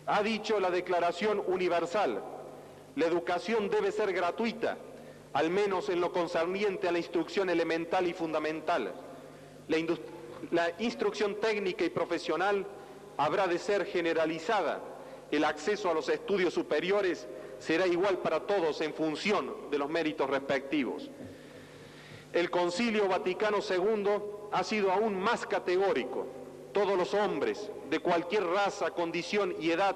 Ha dicho la Declaración Universal: la educación debe ser gratuita, al menos en lo concerniente a la instrucción elemental y fundamental. La instrucción técnica y profesional habrá de ser generalizada. El acceso a los estudios superiores será igual para todos en función de los méritos respectivos. El Concilio Vaticano II ha sido aún más categórico. Todos los hombres, de cualquier raza, condición y edad,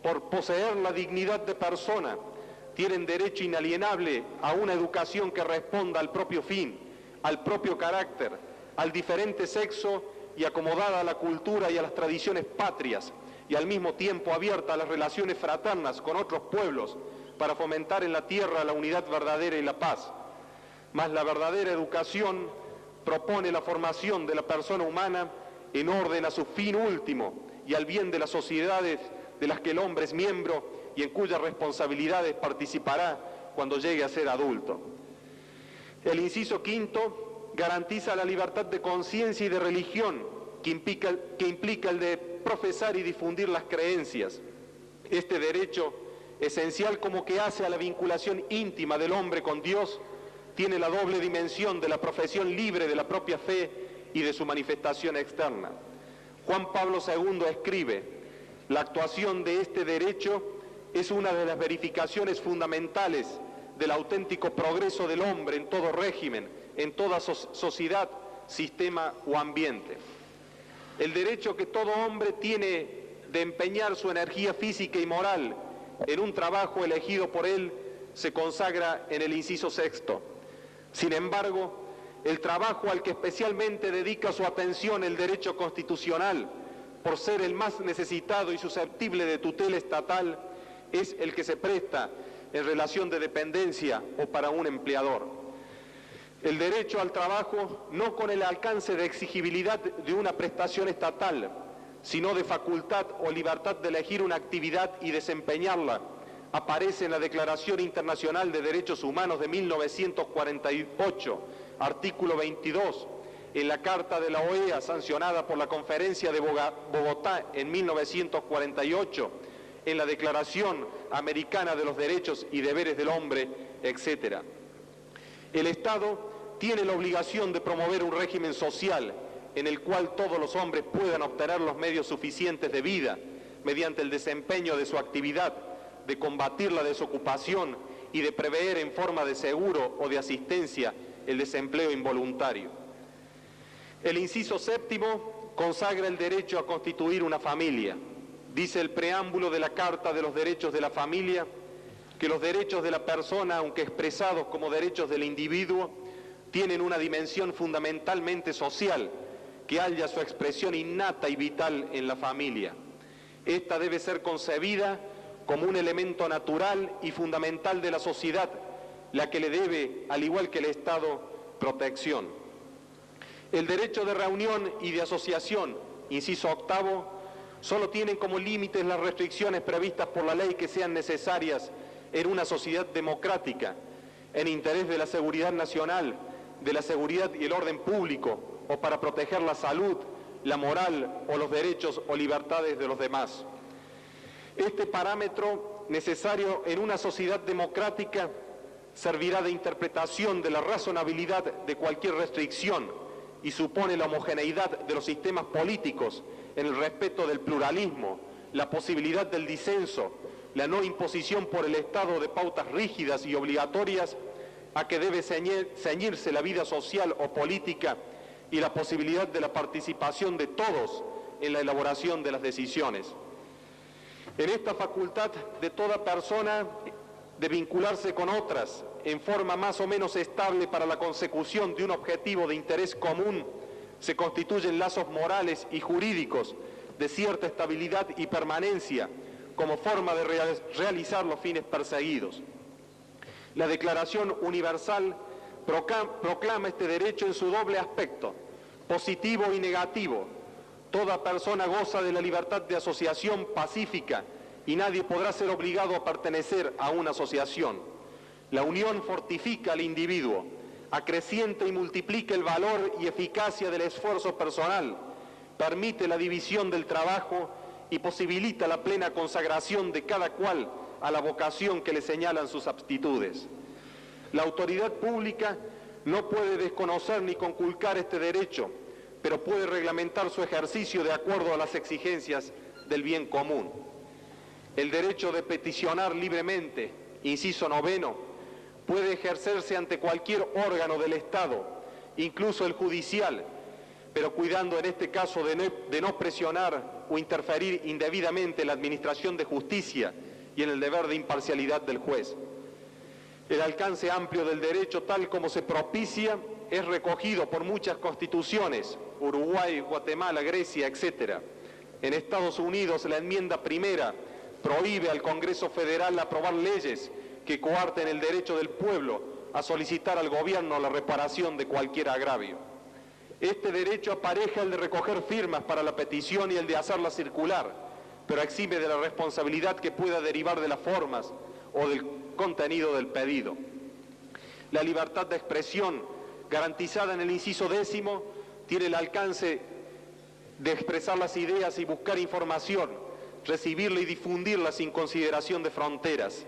por poseer la dignidad de persona, tienen derecho inalienable a una educación que responda al propio fin, al propio carácter, al diferente sexo y acomodada a la cultura y a las tradiciones patrias, y al mismo tiempo abierta a las relaciones fraternas con otros pueblos para fomentar en la tierra la unidad verdadera y la paz. Mas la verdadera educación propone la formación de la persona humana en orden a su fin último y al bien de las sociedades de las que el hombre es miembro y en cuyas responsabilidades participará cuando llegue a ser adulto. El inciso quinto garantiza la libertad de conciencia y de religión, que implica el de profesar y difundir las creencias. Este derecho, esencial como que hace a la vinculación íntima del hombre con Dios, tiene la doble dimensión de la profesión libre de la propia fe y de su manifestación externa. Juan Pablo II escribe: la actuación de este derecho es una de las verificaciones fundamentales del auténtico progreso del hombre en todo régimen, en toda sociedad, sistema o ambiente. El derecho que todo hombre tiene de empeñar su energía física y moral en un trabajo elegido por él se consagra en el inciso sexto. Sin embargo, el trabajo al que especialmente dedica su atención el derecho constitucional, por ser el más necesitado y susceptible de tutela estatal, es el que se presta en relación de dependencia o para un empleador. El derecho al trabajo, no con el alcance de exigibilidad de una prestación estatal, sino de facultad o libertad de elegir una actividad y desempeñarla, aparece en la Declaración Internacional de Derechos Humanos de 1948, artículo 22, en la Carta de la OEA sancionada por la Conferencia de Bogotá en 1948, en la Declaración Americana de los Derechos y Deberes del Hombre, etc. El Estado tiene la obligación de promover un régimen social en el cual todos los hombres puedan obtener los medios suficientes de vida mediante el desempeño de su actividad, de combatir la desocupación y de prever en forma de seguro o de asistencia el desempleo involuntario. El inciso séptimo consagra el derecho a constituir una familia. Dice el preámbulo de la Carta de los Derechos de la Familia que los derechos de la persona, aunque expresados como derechos del individuo, tienen una dimensión fundamentalmente social, que halla su expresión innata y vital en la familia. Esta debe ser concebida como un elemento natural y fundamental de la sociedad, la que le debe, al igual que el Estado, protección. El derecho de reunión y de asociación, inciso octavo, solo tienen como límites las restricciones previstas por la ley que sean necesarias en una sociedad democrática, en interés de la seguridad nacional, de la seguridad y el orden público, o para proteger la salud, la moral o los derechos o libertades de los demás. Este parámetro necesario en una sociedad democrática servirá de interpretación de la razonabilidad de cualquier restricción y supone la homogeneidad de los sistemas políticos en el respeto del pluralismo, la posibilidad del disenso, la no imposición por el Estado de pautas rígidas y obligatorias a que debe ceñirse la vida social o política y la posibilidad de la participación de todos en la elaboración de las decisiones. En esta facultad de toda persona de vincularse con otras en forma más o menos estable para la consecución de un objetivo de interés común, se constituyen lazos morales y jurídicos de cierta estabilidad y permanencia como forma de realizar los fines perseguidos. La Declaración Universal proclama este derecho en su doble aspecto, positivo y negativo. Toda persona goza de la libertad de asociación pacífica y nadie podrá ser obligado a pertenecer a una asociación. La unión fortifica al individuo, acrecienta y multiplica el valor y eficacia del esfuerzo personal, permite la división del trabajo y posibilita la plena consagración de cada cual a la vocación que le señalan sus aptitudes. La autoridad pública no puede desconocer ni conculcar este derecho, pero puede reglamentar su ejercicio de acuerdo a las exigencias del bien común. El derecho de peticionar libremente, inciso 9, puede ejercerse ante cualquier órgano del Estado, incluso el judicial, pero cuidando en este caso de no presionar o interferir indebidamente en la administración de justicia y en el deber de imparcialidad del juez. El alcance amplio del derecho, tal como se propicia, es recogido por muchas constituciones, Uruguay, Guatemala, Grecia, etc. En Estados Unidos, la enmienda primera prohíbe al Congreso Federal aprobar leyes que coarten el derecho del pueblo a solicitar al gobierno la reparación de cualquier agravio. Este derecho apareja el de recoger firmas para la petición y el de hacerla circular, pero exime de la responsabilidad que pueda derivar de las formas o del contenido del pedido. La libertad de expresión, garantizada en el inciso 10, tiene el alcance de expresar las ideas y buscar información, recibirla y difundirla sin consideración de fronteras.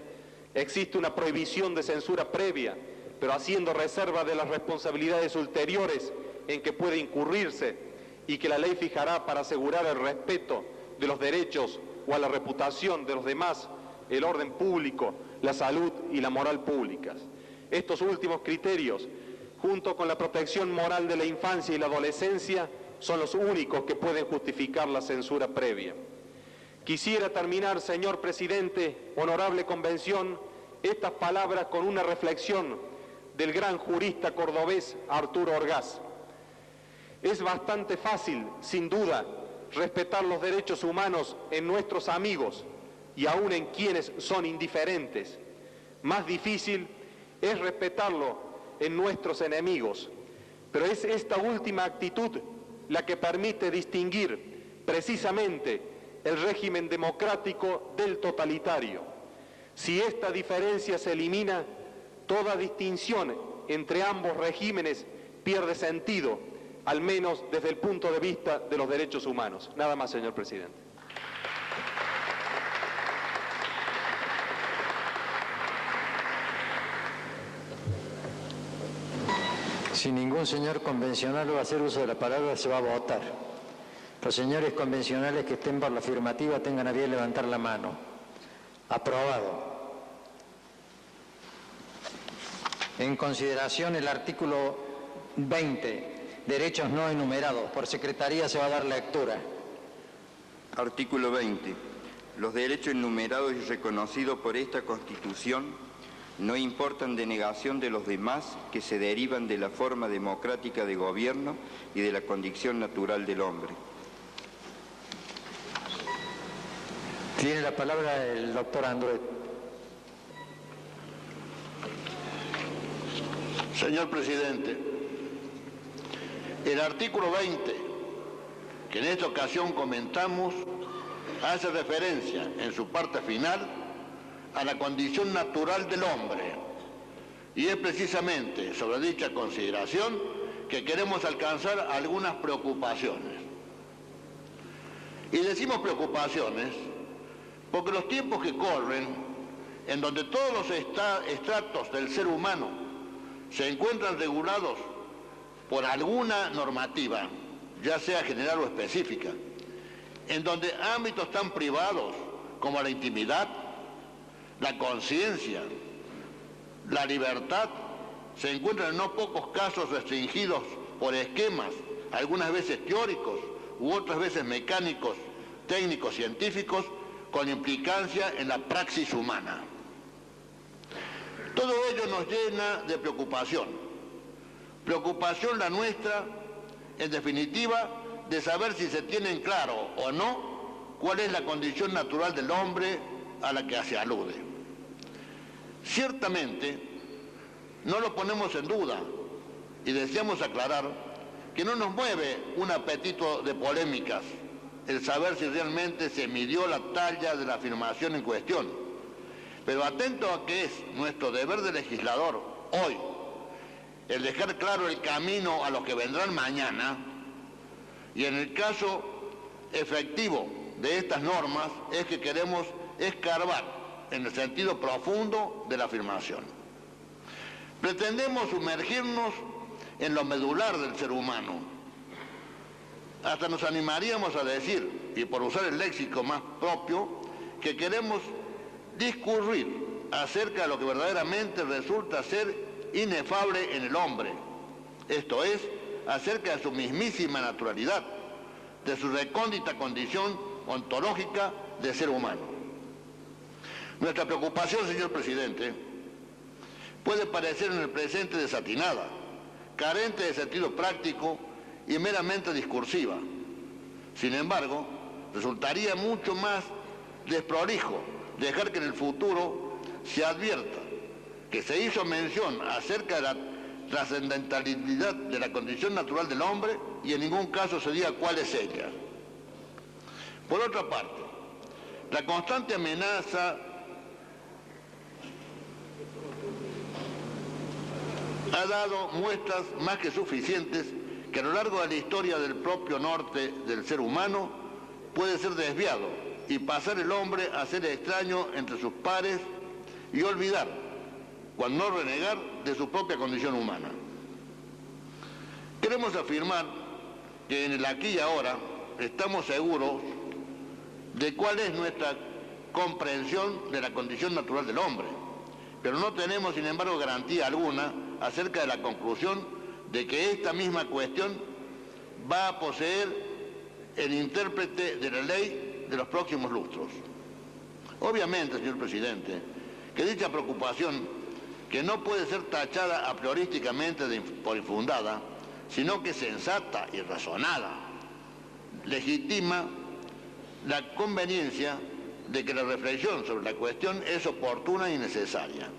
Existe una prohibición de censura previa, pero haciendo reserva de las responsabilidades ulteriores en que puede incurrirse y que la ley fijará para asegurar el respeto de los derechos o a la reputación de los demás, el orden público, la salud y la moral públicas. Estos últimos criterios, junto con la protección moral de la infancia y la adolescencia, son los únicos que pueden justificar la censura previa. Quisiera terminar, señor presidente, honorable convención, estas palabras con una reflexión del gran jurista cordobés Arturo Orgaz. Es bastante fácil, sin duda, respetar los derechos humanos en nuestros amigos y aún en quienes son indiferentes. Más difícil es respetarlo en nuestros enemigos, pero es esta última actitud la que permite distinguir precisamente el régimen democrático del totalitario. Si esta diferencia se elimina, toda distinción entre ambos regímenes pierde sentido, al menos desde el punto de vista de los derechos humanos. Nada más, señor presidente. Si ningún señor convencional va a hacer uso de la palabra, se va a votar. Los señores convencionales que estén por la afirmativa tengan a bien levantar la mano. Aprobado. En consideración el artículo 20, derechos no enumerados. Por secretaría se va a dar lectura. Artículo 20. Los derechos enumerados y reconocidos por esta Constitución no importan denegación de los demás que se derivan de la forma democrática de gobierno y de la condición natural del hombre. Tiene la palabra el doctor Andrés. Señor presidente, el artículo 20, que en esta ocasión comentamos, hace referencia en su parte final a la condición natural del hombre, y es precisamente sobre dicha consideración que queremos alcanzar algunas preocupaciones. Y decimos preocupaciones porque los tiempos que corren, en donde todos los estratos del ser humano se encuentran regulados por alguna normativa, ya sea general o específica, en donde ámbitos tan privados como la intimidad, la conciencia, la libertad, se encuentran en no pocos casos restringidos por esquemas, algunas veces teóricos u otras veces mecánicos, técnicos, científicos, con implicancia en la praxis humana. Todo ello nos llena de preocupación. Preocupación la nuestra, en definitiva, de saber si se tiene en claro o no cuál es la condición natural del hombre a la que se alude. Ciertamente, no lo ponemos en duda y deseamos aclarar que no nos mueve un apetito de polémicas el saber si realmente se midió la talla de la afirmación en cuestión, pero atento a que es nuestro deber de legislador hoy el dejar claro el camino a los que vendrán mañana y en el caso efectivo de estas normas es que queremos escarbar en el sentido profundo de la afirmación. Pretendemos sumergirnos en lo medular del ser humano. Hasta nos animaríamos a decir, y por usar el léxico más propio, que queremos discurrir acerca de lo que verdaderamente resulta ser inefable en el hombre, esto es, acerca de su mismísima naturalidad, de su recóndita condición ontológica de ser humano. Nuestra preocupación, señor presidente, puede parecer en el presente desatinada, carente de sentido práctico y meramente discursiva. Sin embargo, resultaría mucho más desprolijo dejar que en el futuro se advierta que se hizo mención acerca de la trascendentalidad de la condición natural del hombre y en ningún caso se diga cuál es ella. Por otra parte, la constante amenaza ha dado muestras más que suficientes que a lo largo de la historia del propio norte del ser humano puede ser desviado y pasar el hombre a ser extraño entre sus pares y olvidar, cuando no renegar, de su propia condición humana. Queremos afirmar que en el aquí y ahora estamos seguros de cuál es nuestra comprensión de la condición natural del hombre, pero no tenemos, sin embargo, garantía alguna acerca de la conclusión de que esta misma cuestión va a poseer el intérprete de la ley de los próximos lustros. Obviamente, señor presidente, que dicha preocupación, que no puede ser tachada a priorísticamente por infundada, sino que sensata y razonada, legitima la conveniencia de que la reflexión sobre la cuestión es oportuna y necesaria.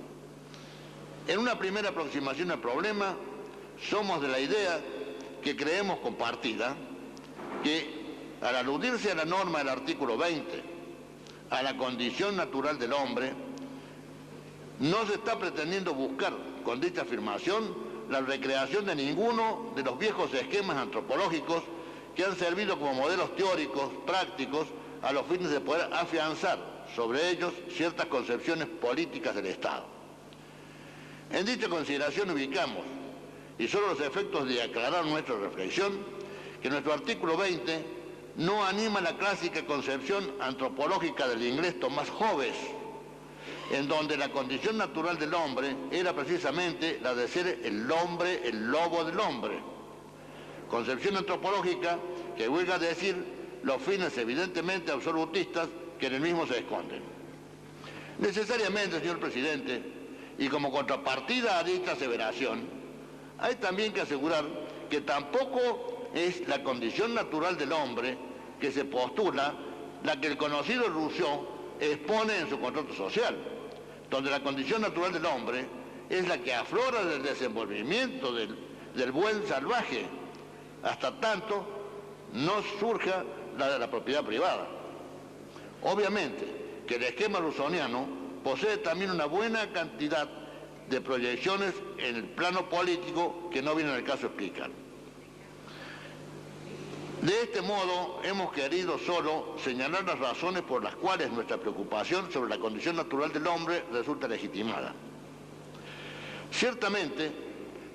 En una primera aproximación al problema, somos de la idea que creemos compartida, que al aludirse a la norma del artículo 20, a la condición natural del hombre, no se está pretendiendo buscar con dicha afirmación la recreación de ninguno de los viejos esquemas antropológicos que han servido como modelos teóricos, prácticos, a los fines de poder afianzar sobre ellos ciertas concepciones políticas del Estado. En dicha consideración ubicamos, y solo los efectos de aclarar nuestra reflexión, que nuestro artículo 20 no anima la clásica concepción antropológica del inglés Tomás Hobbes, en donde la condición natural del hombre era precisamente la de ser el hombre, el lobo del hombre. Concepción antropológica que huelga a decir los fines evidentemente absolutistas que en el mismo se esconden. Necesariamente, señor presidente, y como contrapartida a dicha aseveración, hay también que asegurar que tampoco es la condición natural del hombre que se postula la que el conocido Rousseau expone en su contrato social, donde la condición natural del hombre es la que aflora del desenvolvimiento del buen salvaje, hasta tanto no surja la de la propiedad privada. Obviamente que el esquema rousseauiano posee también una buena cantidad de proyecciones en el plano político que no viene al caso explicar. De este modo, hemos querido solo señalar las razones por las cuales nuestra preocupación sobre la condición natural del hombre resulta legitimada. Ciertamente,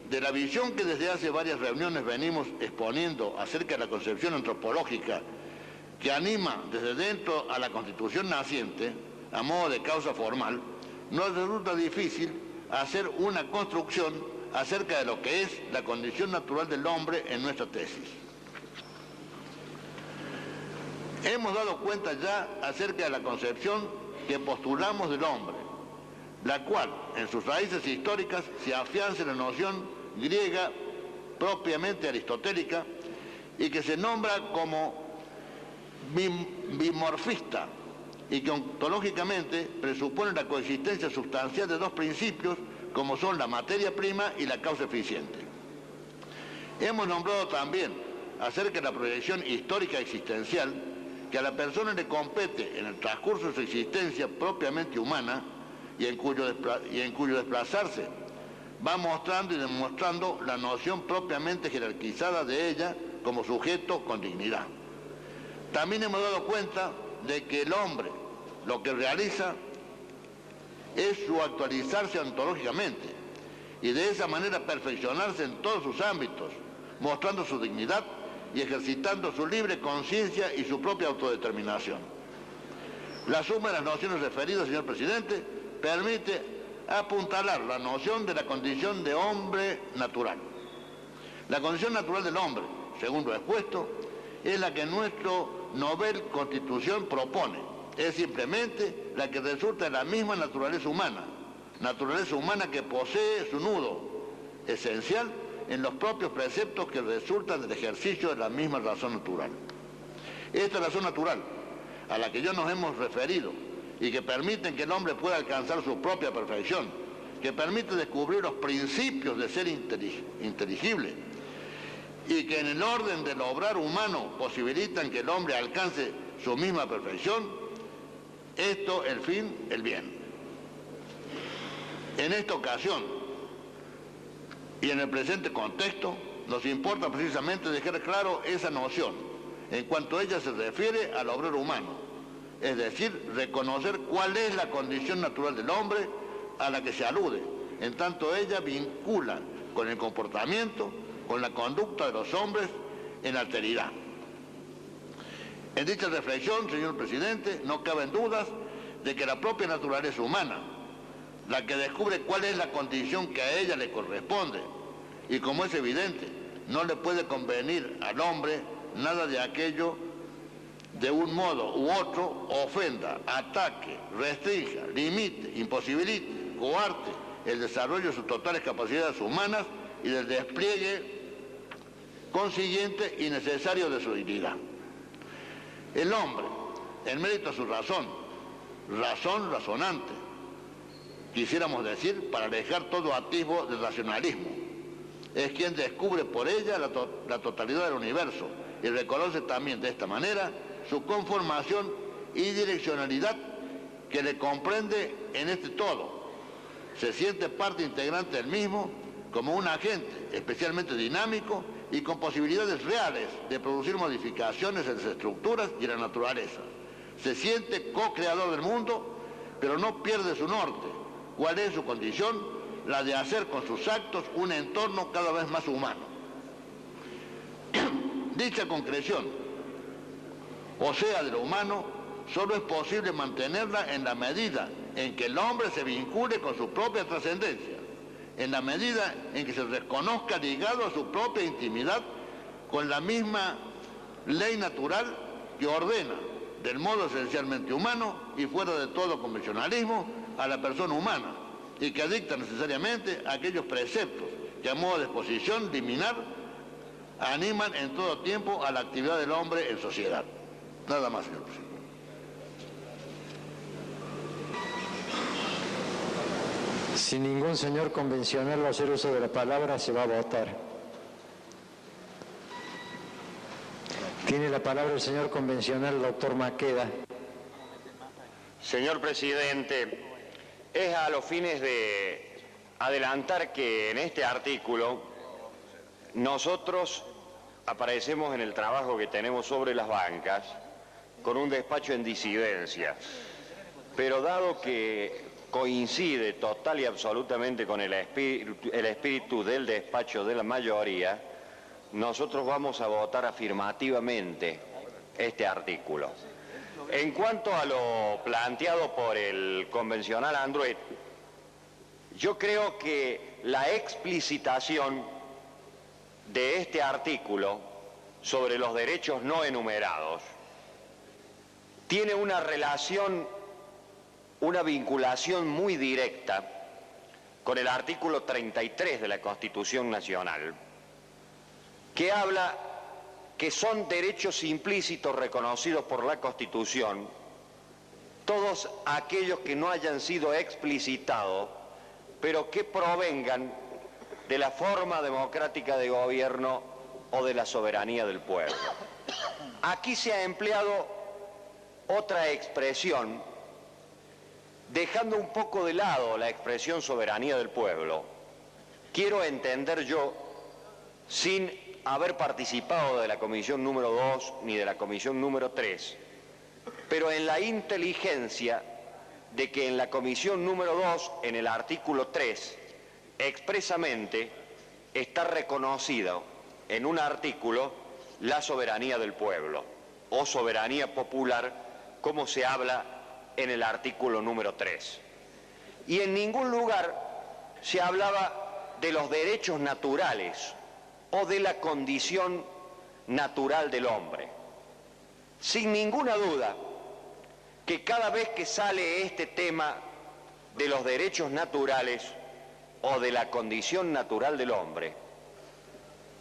de la visión que desde hace varias reuniones venimos exponiendo acerca de la concepción antropológica que anima desde dentro a la Constitución naciente, a modo de causa formal, nos resulta difícil hacer una construcción acerca de lo que es la condición natural del hombre en nuestra tesis. Hemos dado cuenta ya acerca de la concepción que postulamos del hombre, la cual, en sus raíces históricas, se afianza en la noción griega propiamente aristotélica y que se nombra como bimorfista y que ontológicamente presupone la coexistencia sustancial de dos principios como son la materia prima y la causa eficiente. Hemos nombrado también acerca de la proyección histórica existencial que a la persona le compete en el transcurso de su existencia propiamente humana y en cuyo desplazarse va mostrando y demostrando la noción propiamente jerarquizada de ella como sujeto con dignidad. También hemos dado cuenta de que el hombre lo que realiza es su actualizarse ontológicamente y de esa manera perfeccionarse en todos sus ámbitos, mostrando su dignidad y ejercitando su libre conciencia y su propia autodeterminación. La suma de las nociones referidas, señor presidente, permite apuntalar la noción de la condición de hombre natural. La condición natural del hombre, según lo expuesto, es la que nuestra novel Constitución propone. Es simplemente la que resulta de la misma naturaleza humana que posee su nudo esencial en los propios preceptos que resultan del ejercicio de la misma razón natural. Esta razón natural, a la que ya nos hemos referido, y que permiten que el hombre pueda alcanzar su propia perfección, que permite descubrir los principios de ser inteligible, y que en el orden del obrar humano posibilitan que el hombre alcance su misma perfección, esto el fin, el bien. En esta ocasión y en el presente contexto, nos importa precisamente dejar claro esa noción en cuanto a ella se refiere al obrar humano, es decir, reconocer cuál es la condición natural del hombre a la que se alude, en tanto ella vincula con el comportamiento, con la conducta de los hombres en alteridad. En dicha reflexión, señor presidente, no caben dudas de que la propia naturaleza humana, la que descubre cuál es la condición que a ella le corresponde, y como es evidente, no le puede convenir al hombre nada de aquello de un modo u otro ofenda, ataque, restrinja, limite, imposibilite, coarte el desarrollo de sus totales capacidades humanas y del despliegue consiguiente y necesario de su dignidad. El hombre, en mérito a su razón razonante, quisiéramos decir, para alejar todo atisbo de racionalismo, es quien descubre por ella la totalidad del universo y reconoce también de esta manera su conformación y direccionalidad que le comprende en este todo. Se siente parte integrante del mismo como un agente especialmente dinámico y con posibilidades reales de producir modificaciones en sus estructuras y en la naturaleza. Se siente co-creador del mundo, pero no pierde su norte. ¿Cuál es su condición? La de hacer con sus actos un entorno cada vez más humano. Dicha concreción, o sea, de lo humano, solo es posible mantenerla en la medida en que el hombre se vincule con su propia trascendencia, en la medida en que se reconozca ligado a su propia intimidad con la misma ley natural que ordena, del modo esencialmente humano y fuera de todo convencionalismo, a la persona humana, y que dicta necesariamente aquellos preceptos que a modo de exposición liminar animan en todo tiempo a la actividad del hombre en sociedad. Nada más, señor presidente. Si ningún señor convencional va a hacer uso de la palabra, se va a votar. Tiene la palabra el señor convencional, doctor Maqueda. Señor presidente, es a los fines de adelantar que en este artículo nosotros aparecemos en el trabajo que tenemos sobre las bancas con un despacho en disidencia, pero dado que coincide total y absolutamente con el espíritu del despacho de la mayoría, nosotros vamos a votar afirmativamente este artículo. En cuanto a lo planteado por el convencional Andruet, yo creo que la explicitación de este artículo sobre los derechos no enumerados tiene una relación, una vinculación muy directa con el artículo 33 de la Constitución Nacional, que habla que son derechos implícitos reconocidos por la Constitución todos aquellos que no hayan sido explicitados, pero que provengan de la forma democrática de gobierno o de la soberanía del pueblo. Aquí se ha empleado otra expresión, dejando un poco de lado la expresión soberanía del pueblo. Quiero entender yo, sin haber participado de la comisión número 2 ni de la comisión número 3, pero en la inteligencia de que en la comisión número 2, en el artículo 3, expresamente está reconocido en un artículo la soberanía del pueblo o soberanía popular, como se habla en el artículo número 3. Y en ningún lugar se hablaba de los derechos naturales o de la condición natural del hombre. Sin ninguna duda que cada vez que sale este tema de los derechos naturales o de la condición natural del hombre,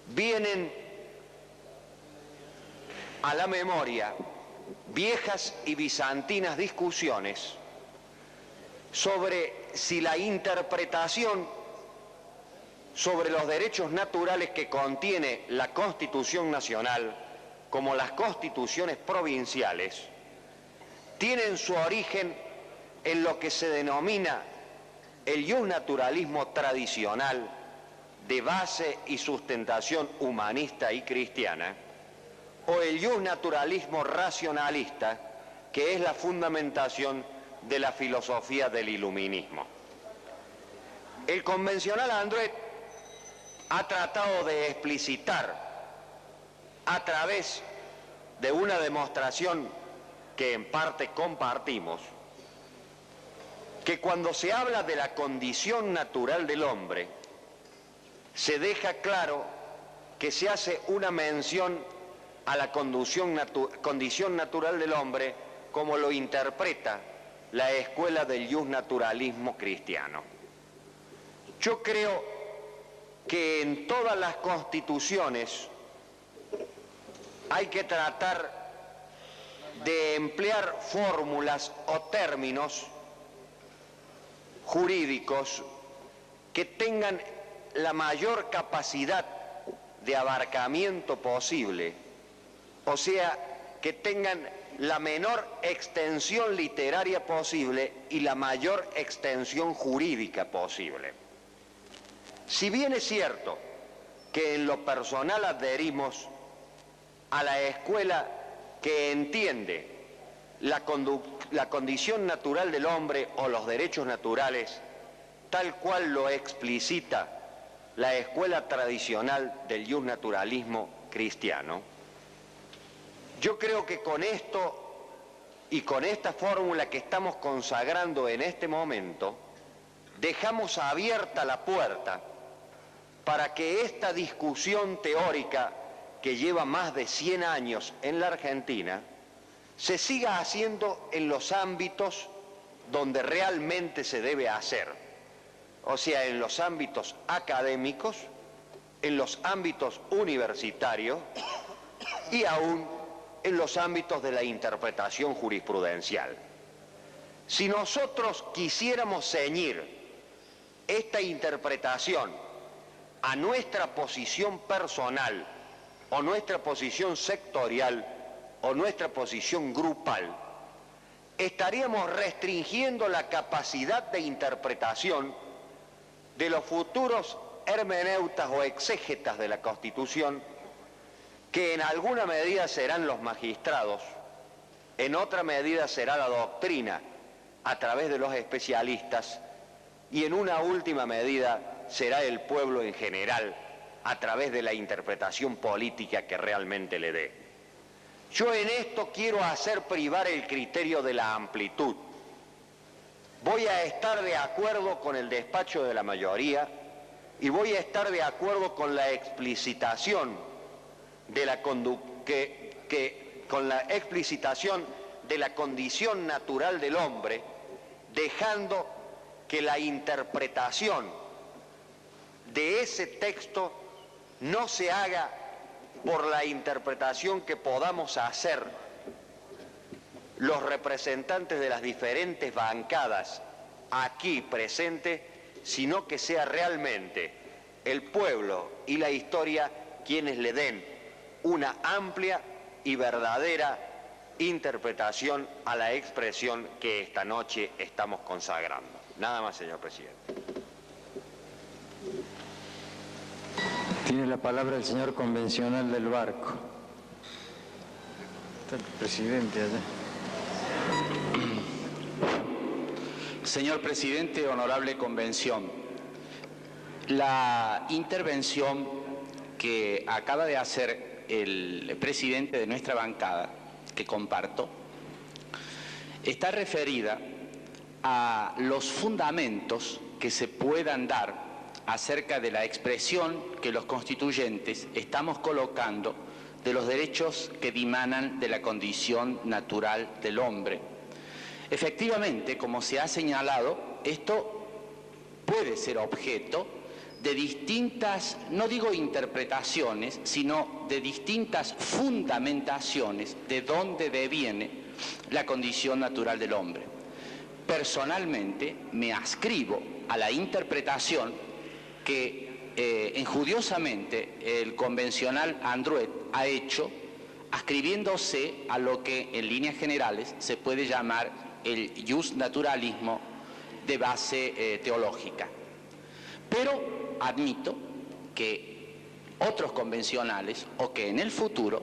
vienen a la memoria viejas y bizantinas discusiones sobre si la interpretación sobre los derechos naturales que contiene la Constitución Nacional, como las constituciones provinciales, tienen su origen en lo que se denomina el justnaturalismo tradicional de base y sustentación humanista y cristiana, o el justnaturalismo racionalista, que es la fundamentación de la filosofía del iluminismo. El convencional Andret ha tratado de explicitar a través de una demostración que en parte compartimos, que cuando se habla de la condición natural del hombre, se deja claro que se hace una mención a la condición natural del hombre como lo interpreta la escuela del justnaturalismo cristiano. Yo creo que en todas las constituciones hay que tratar de emplear fórmulas o términos jurídicos que tengan la mayor capacidad de abarcamiento posible, o sea, que tengan la menor extensión literaria posible y la mayor extensión jurídica posible. Si bien es cierto que en lo personal adherimos a la escuela que entiende la condición natural del hombre o los derechos naturales, tal cual lo explicita la escuela tradicional del justnaturalismo cristiano, yo creo que con esto y con esta fórmula que estamos consagrando en este momento, dejamos abierta la puerta para que esta discusión teórica que lleva más de 100 años en la Argentina se siga haciendo en los ámbitos donde realmente se debe hacer, o sea, en los ámbitos académicos, en los ámbitos universitarios y aún en los ámbitos de la interpretación jurisprudencial. Si nosotros quisiéramos ceñir esta interpretación a nuestra posición personal o nuestra posición sectorial o nuestra posición grupal, estaríamos restringiendo la capacidad de interpretación de los futuros hermeneutas o exégetas de la Constitución, que en alguna medida serán los magistrados, en otra medida será la doctrina a través de los especialistas y en una última medida será el pueblo en general a través de la interpretación política que realmente le dé. Yo en esto quiero hacer privar el criterio de la amplitud. Voy a estar de acuerdo con el despacho de la mayoría y voy a estar de acuerdo con la explicitación de la condición natural del hombre, dejando que la interpretación de ese texto no se haga por la interpretación que podamos hacer los representantes de las diferentes bancadas aquí presentes, sino que sea realmente el pueblo y la historia quienes le den una amplia y verdadera interpretación a la expresión que esta noche estamos consagrando. Nada más, señor presidente. Tiene la palabra el señor convencional del Barco. Está el presidente allá. Señor presidente, honorable convención, la intervención que acaba de hacer el presidente de nuestra bancada, que comparto, está referida a los fundamentos que se puedan dar acerca de la expresión que los constituyentes estamos colocando de los derechos que dimanan de la condición natural del hombre. Efectivamente, como se ha señalado, esto puede ser objeto de distintas, no digo interpretaciones, sino de distintas fundamentaciones de dónde deviene la condición natural del hombre. Personalmente me adscribo a la interpretación que enjudiosamente el convencional Andruet ha hecho, adscribiéndose a lo que en líneas generales se puede llamar el justnaturalismo de base teológica. Pero admito que otros convencionales, o que en el futuro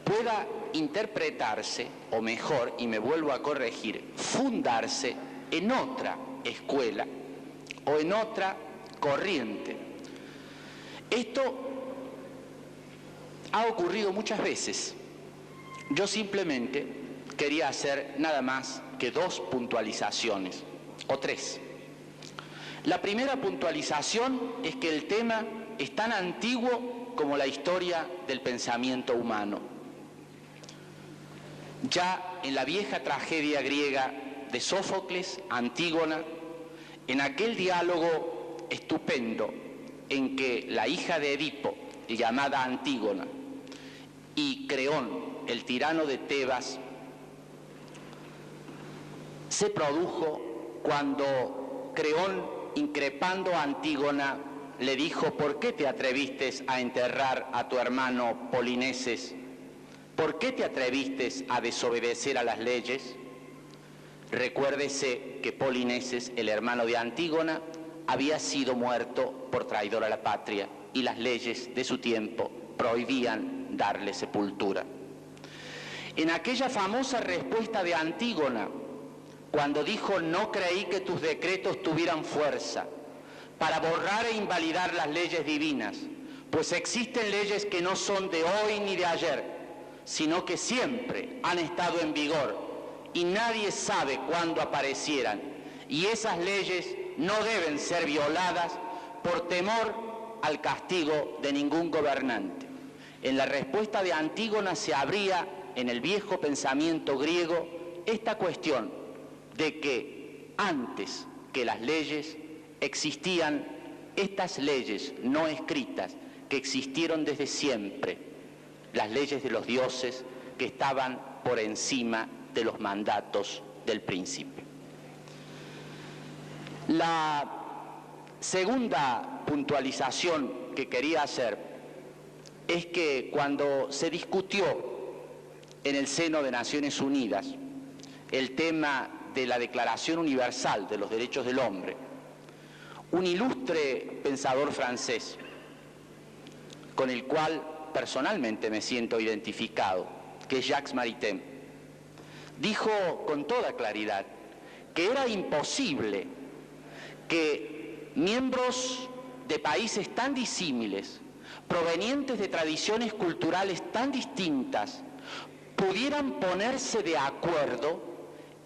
pueda interpretarse, o mejor, y me vuelvo a corregir, fundarse en otra escuela o en otra corriente. Esto ha ocurrido muchas veces. Yo simplemente quería hacer nada más que 2 puntualizaciones, o 3. La primera puntualización es que el tema es tan antiguo como la historia del pensamiento humano. Ya en la vieja tragedia griega de Sófocles, Antígona, en aquel diálogo estupendo en que la hija de Edipo, llamada Antígona, y Creón, el tirano de Tebas, se produjo cuando Creón, increpando a Antígona, le dijo: ¿por qué te atreviste a enterrar a tu hermano Polinices? ¿Por qué te atreviste a desobedecer a las leyes? Recuérdese que Polinices, el hermano de Antígona, había sido muerto por traidor a la patria y las leyes de su tiempo prohibían darle sepultura. En aquella famosa respuesta de Antígona, cuando dijo: no creí que tus decretos tuvieran fuerza para borrar e invalidar las leyes divinas, pues existen leyes que no son de hoy ni de ayer, sino que siempre han estado en vigor y nadie sabe cuándo aparecieran, y esas leyes no deben ser violadas por temor al castigo de ningún gobernante. En la respuesta de Antígona se abría en el viejo pensamiento griego esta cuestión de que antes que las leyes existían estas leyes no escritas que existieron desde siempre, las leyes de los dioses que estaban por encima de los mandatos del príncipe. La segunda puntualización que quería hacer es que cuando se discutió en el seno de Naciones Unidas el tema de la Declaración Universal de los Derechos del Hombre, un ilustre pensador francés, con el cual personalmente me siento identificado, que es Jacques Maritain, dijo con toda claridad que era imposible que miembros de países tan disímiles, provenientes de tradiciones culturales tan distintas, pudieran ponerse de acuerdo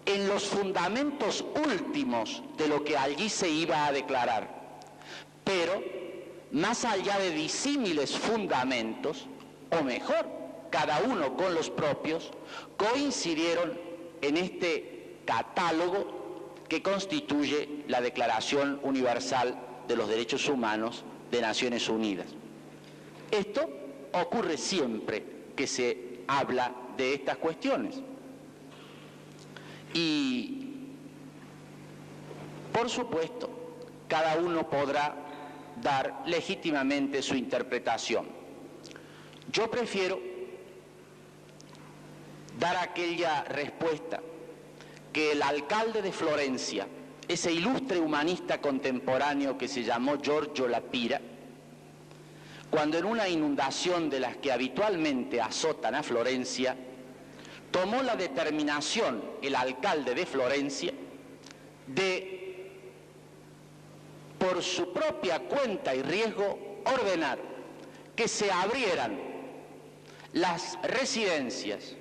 en los fundamentos últimos de lo que allí se iba a declarar. Pero, más allá de disímiles fundamentos, o mejor, cada uno con los propios, coincidieron en este catálogo que constituye la Declaración Universal de los Derechos Humanos de Naciones Unidas. Esto ocurre siempre que se habla de estas cuestiones. Y, por supuesto, cada uno podrá dar legítimamente su interpretación. Yo prefiero dar aquella respuesta que el alcalde de Florencia, ese ilustre humanista contemporáneo que se llamó Giorgio La Pira, cuando en una inundación de las que habitualmente azotan a Florencia, tomó la determinación, el alcalde de Florencia, de, por su propia cuenta y riesgo, ordenar que se abrieran las residencias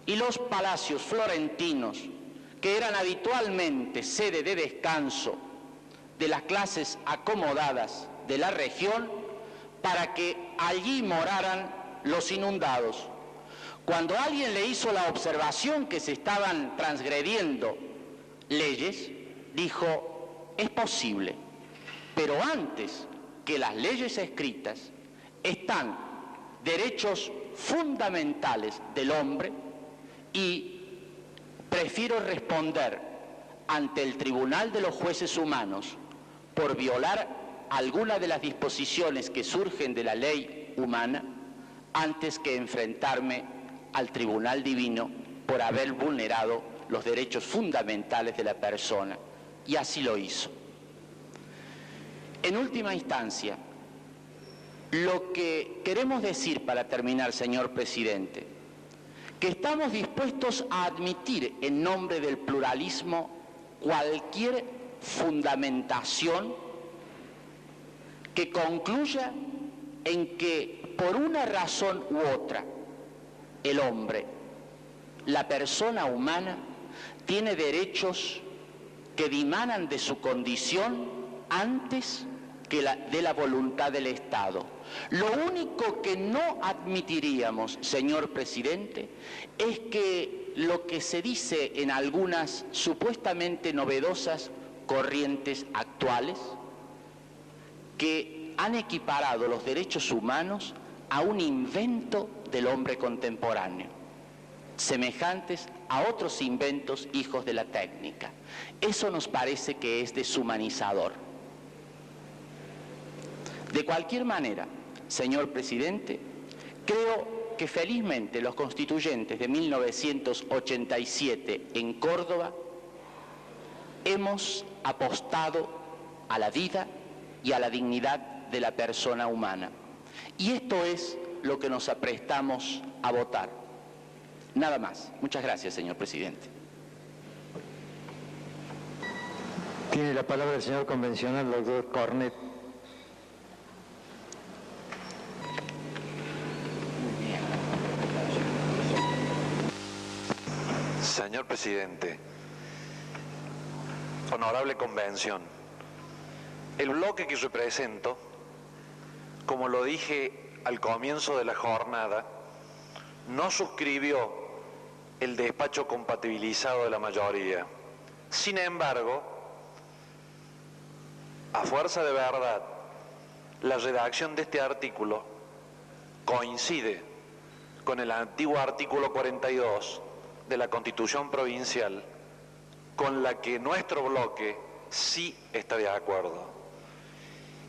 y los palacios florentinos, que eran habitualmente sede de descanso de las clases acomodadas de la región, para que allí moraran los inundados. Cuando alguien le hizo la observación que se estaban transgrediendo leyes, dijo, es posible, pero antes que las leyes escritas están derechos fundamentales del hombre, y prefiero responder ante el Tribunal de los Jueces Humanos por violar alguna de las disposiciones que surgen de la ley humana, antes que enfrentarme al Tribunal Divino por haber vulnerado los derechos fundamentales de la persona. Y así lo hizo. En última instancia, lo que queremos decir para terminar, señor presidente, que estamos dispuestos a admitir en nombre del pluralismo cualquier fundamentación que concluya en que por una razón u otra el hombre, la persona humana, tiene derechos que dimanan de su condición antes que de la voluntad del Estado. Lo único que no admitiríamos, señor presidente, es que lo que se dice en algunas supuestamente novedosas corrientes actuales, que han equiparado los derechos humanos a un invento del hombre contemporáneo, semejantes a otros inventos hijos de la técnica. Eso nos parece que es deshumanizador. De cualquier manera, señor presidente, creo que felizmente los constituyentes de 1987 en Córdoba hemos apostado a la vida y a la dignidad de la persona humana. Y esto es lo que nos aprestamos a votar. Nada más. Muchas gracias, señor presidente. Tiene la palabra el señor convencional, doctor Cornet. Señor presidente, honorable convención, el bloque que represento, como lo dije al comienzo de la jornada, no suscribió el despacho compatibilizado de la mayoría. Sin embargo, a fuerza de verdad, la redacción de este artículo coincide con el antiguo artículo 42 de la Constitución Provincial, con la que nuestro bloque sí está de acuerdo.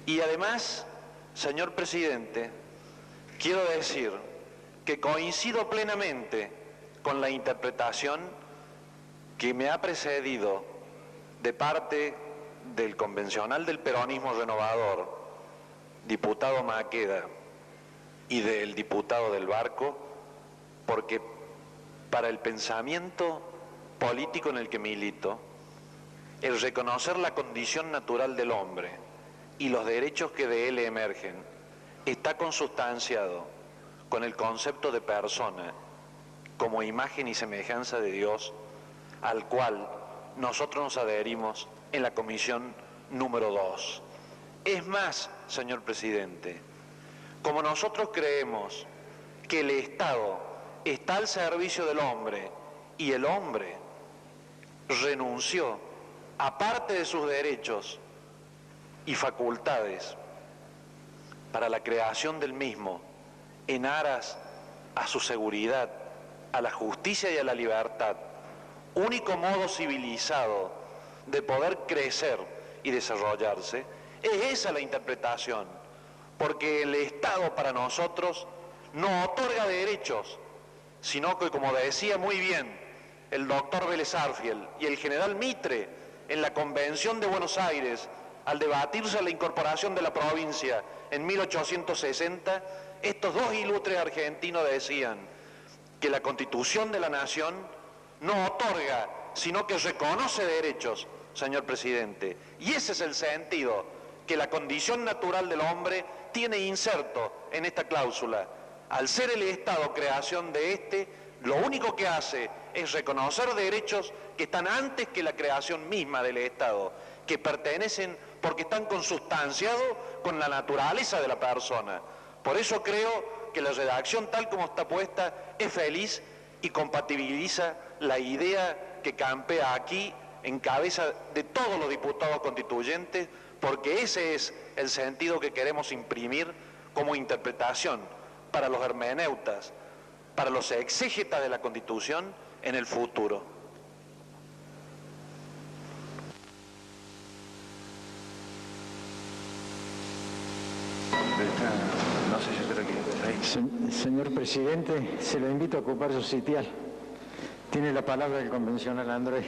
Y además, señor presidente, quiero decir que coincido plenamente con la interpretación que me ha precedido de parte del convencional del peronismo renovador, diputado Maqueda, y del diputado del Barco, porque para el pensamiento político en el que milito, el reconocer la condición natural del hombre y los derechos que de él emergen está consustanciado con el concepto de persona como imagen y semejanza de Dios, al cual nosotros nos adherimos en la comisión número 2. Es más, señor presidente, como nosotros creemos que el Estado está al servicio del hombre y el hombre renunció a parte de sus derechos y facultades para la creación del mismo en aras a su seguridad, a la justicia y a la libertad, único modo civilizado de poder crecer y desarrollarse, es esa la interpretación, porque el Estado para nosotros no otorga derechos, sino que, como decía muy bien el doctor Vélez Arfiel y el general Mitre en la Convención de Buenos Aires al debatirse la incorporación de la provincia en 1860, estos dos ilustres argentinos decían que la Constitución de la Nación no otorga, sino que reconoce derechos, señor presidente. Y ese es el sentido que la condición natural del hombre tiene inserto en esta cláusula. Al ser el Estado creación de este, lo único que hace es reconocer derechos que están antes que la creación misma del Estado, que pertenecen porque están consustanciados con la naturaleza de la persona. Por eso creo que la redacción tal como está puesta es feliz y compatibiliza la idea que campea aquí en cabeza de todos los diputados constituyentes, porque ese es el sentido que queremos imprimir como interpretación para los hermeneutas, para los exégetas de la Constitución en el futuro. No sé si usted lo quiere. Señor presidente, se lo invito a ocupar su sitial. Tiene la palabra el convencional Andrés.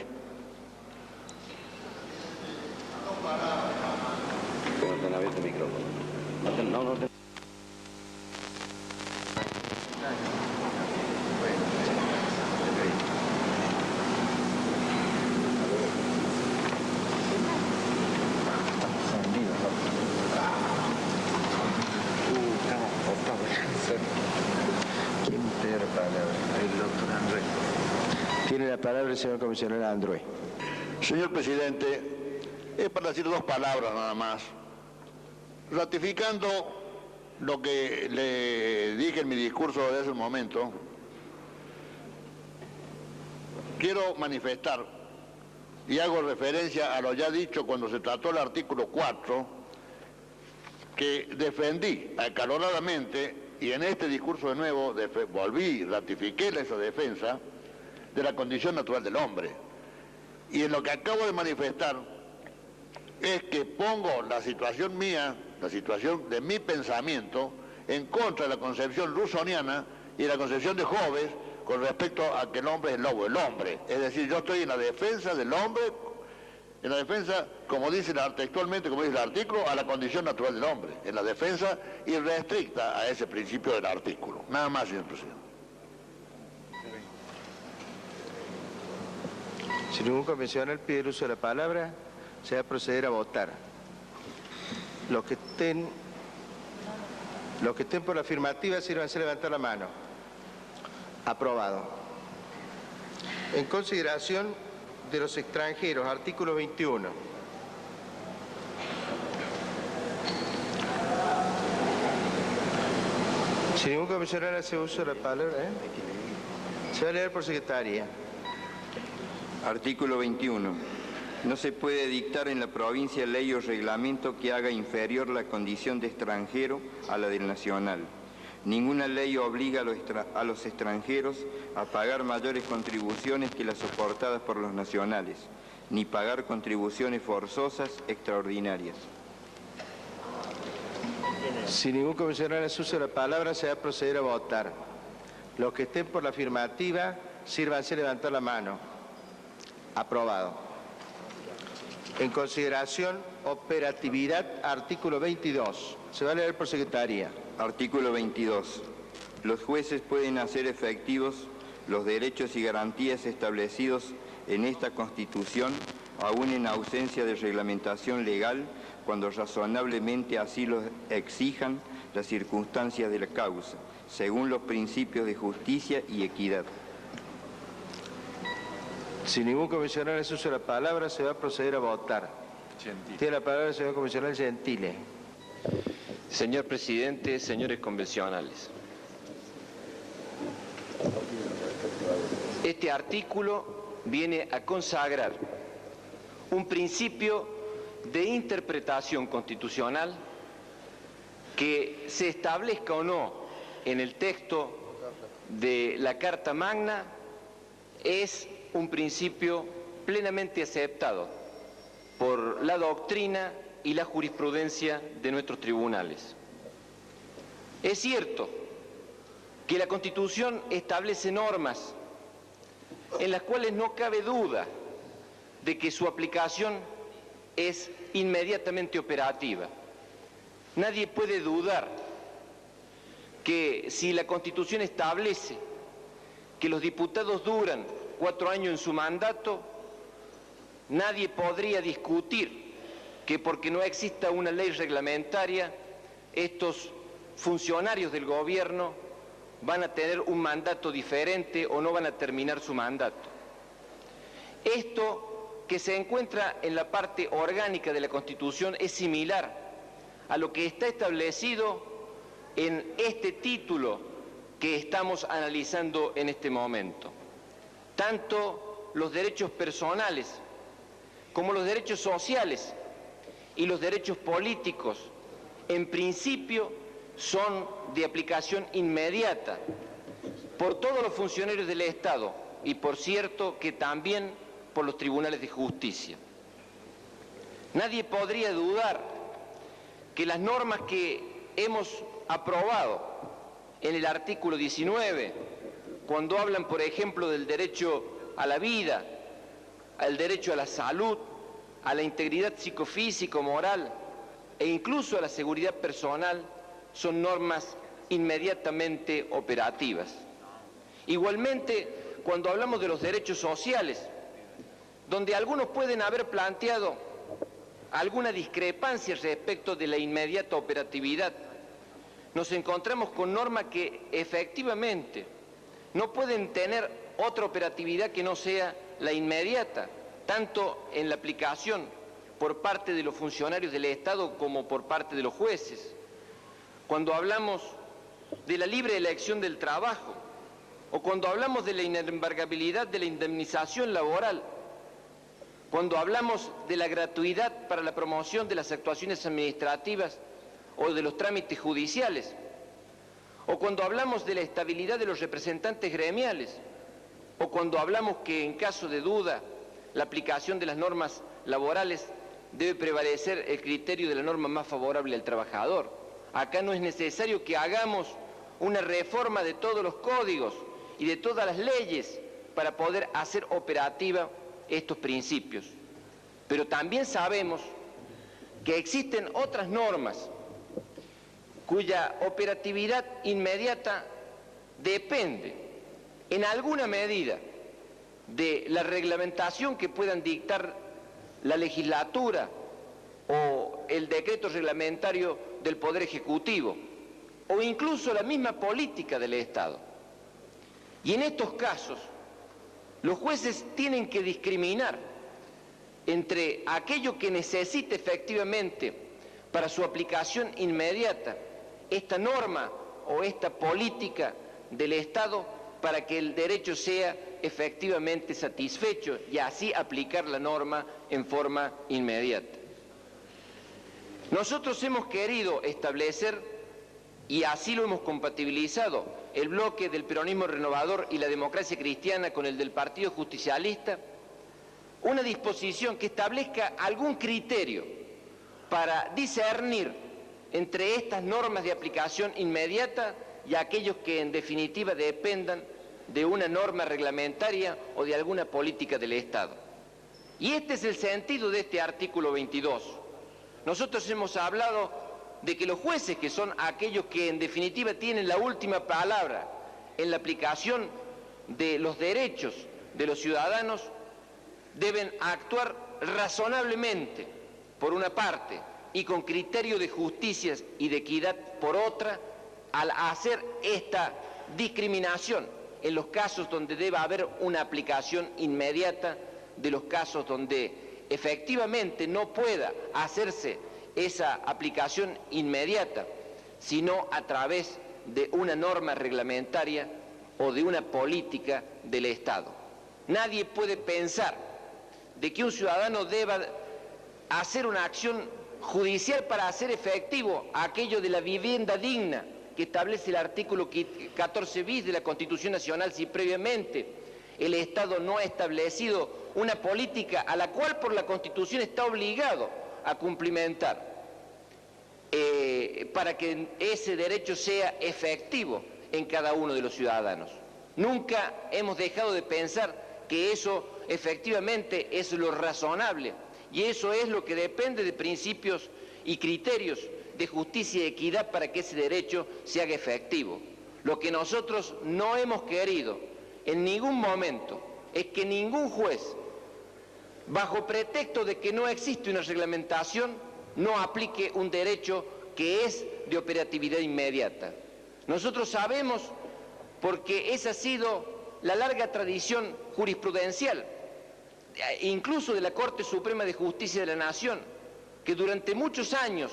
Con abierto el micrófono. No. ¿Quién tiene la palabra? El doctor Andrés. Tiene la palabra el señor comisionado Andrés. Señor presidente, es para decir dos palabras nada más. Ratificando lo que le dije en mi discurso de hace un momento, quiero manifestar, y hago referencia a lo ya dicho cuando se trató el artículo 4, que defendí acaloradamente, y en este discurso de nuevo volví, ratifiqué esa defensa de la condición natural del hombre. Y en lo que acabo de manifestar es que pongo la situación mía, la situación de mi pensamiento, en contra de la concepción rusoniana y la concepción de Hobbes con respecto a que el hombre es el lobo del hombre. Es decir, yo estoy en la defensa del hombre, en la defensa, como dice textualmente, como dice el artículo, a la condición natural del hombre, en la defensa irrestricta a ese principio del artículo. Nada más, señor presidente. Si ningún convencional pide el uso de la palabra, se va a proceder a votar. Los que estén por la afirmativa, sírvanse a levantar la mano. Aprobado. En consideración de los extranjeros, artículo 21. Si ningún convencional hace uso de la palabra, se va a leer por secretaria. Artículo 21. No se puede dictar en la provincia ley o reglamento que haga inferior la condición de extranjero a la del nacional. Ninguna ley obliga a los extranjeros a pagar mayores contribuciones que las soportadas por los nacionales, ni pagar contribuciones forzosas extraordinarias. Si ningún convencional hace uso de la palabra, se va a proceder a votar. Los que estén por la afirmativa, sírvanse a levantar la mano. Aprobado. En consideración, operatividad, artículo 22. Se va a leer por secretaría. Artículo 22. Los jueces pueden hacer efectivos los derechos y garantías establecidos en esta Constitución, aún en ausencia de reglamentación legal, cuando razonablemente así lo exijan las circunstancias de la causa, según los principios de justicia y equidad. Si ningún convencional hace uso de la palabra, se va a proceder a votar. Tiene la palabra el señor convencional Gentile. Señor presidente, señores convencionales. Este artículo viene a consagrar un principio de interpretación constitucional que se establezca o no en el texto de la Carta Magna es un principio plenamente aceptado por la doctrina y la jurisprudencia de nuestros tribunales. Es cierto que la Constitución establece normas en las cuales no cabe duda de que su aplicación es inmediatamente operativa. Nadie puede dudar que si la Constitución establece que los diputados duran 4 años en su mandato, nadie podría discutir que porque no exista una ley reglamentaria, estos funcionarios del gobierno van a tener un mandato diferente o no van a terminar su mandato. Esto que se encuentra en la parte orgánica de la Constitución es similar a lo que está establecido en este título que estamos analizando en este momento. Tanto los derechos personales como los derechos sociales y los derechos políticos, en principio, son de aplicación inmediata por todos los funcionarios del Estado y, por cierto, que también por los tribunales de justicia. Nadie podría dudar que las normas que hemos aprobado en el artículo 19, cuando hablan, por ejemplo, del derecho a la vida, al derecho a la salud, a la integridad psicofísica, moral e incluso a la seguridad personal, son normas inmediatamente operativas. Igualmente, cuando hablamos de los derechos sociales, donde algunos pueden haber planteado alguna discrepancia respecto de la inmediata operatividad, nos encontramos con normas que efectivamente no pueden tener otra operatividad que no sea la inmediata, tanto en la aplicación por parte de los funcionarios del Estado como por parte de los jueces. Cuando hablamos de la libre elección del trabajo o cuando hablamos de la inembargabilidad de la indemnización laboral, cuando hablamos de la gratuidad para la promoción de las actuaciones administrativas o de los trámites judiciales, o cuando hablamos de la estabilidad de los representantes gremiales, o cuando hablamos que en caso de duda la aplicación de las normas laborales debe prevalecer el criterio de la norma más favorable al trabajador. Acá no es necesario que hagamos una reforma de todos los códigos y de todas las leyes para poder hacer operativa estos principios. Pero también sabemos que existen otras normas cuya operatividad inmediata depende en alguna medida de la reglamentación que puedan dictar la legislatura o el decreto reglamentario del Poder Ejecutivo o incluso la misma política del Estado. Y en estos casos, los jueces tienen que discriminar entre aquello que necesita efectivamente para su aplicación inmediata esta norma o esta política del Estado para que el derecho sea efectivamente satisfecho y así aplicar la norma en forma inmediata. Nosotros hemos querido establecer, y así lo hemos compatibilizado, el bloque del peronismo renovador y la democracia cristiana con el del Partido Justicialista, una disposición que establezca algún criterio para discernir entre estas normas de aplicación inmediata y aquellos que en definitiva dependan de una norma reglamentaria o de alguna política del Estado. Y este es el sentido de este artículo 22. Nosotros hemos hablado de que los jueces, que son aquellos que en definitiva tienen la última palabra en la aplicación de los derechos de los ciudadanos, deben actuar razonablemente, por una parte, y con criterio de justicia y de equidad, por otra, al hacer esta discriminación en los casos donde deba haber una aplicación inmediata, de los casos donde efectivamente no pueda hacerse esa aplicación inmediata, sino a través de una norma reglamentaria o de una política del Estado. Nadie puede pensar de que un ciudadano deba hacer una acción judicial para hacer efectivo aquello de la vivienda digna que establece el artículo 14 bis de la Constitución Nacional si previamente el Estado no ha establecido una política a la cual por la Constitución está obligado a cumplimentar para que ese derecho sea efectivo en cada uno de los ciudadanos. Nunca hemos dejado de pensar que eso efectivamente es lo razonable y eso es lo que depende de principios y criterios de justicia y equidad para que ese derecho se haga efectivo. Lo que nosotros no hemos querido en ningún momento es que ningún juez, bajo pretexto de que no existe una reglamentación, no aplique un derecho que es de operatividad inmediata. Nosotros sabemos, porque esa ha sido la larga tradición jurisprudencial, incluso de la Corte Suprema de Justicia de la Nación, que durante muchos años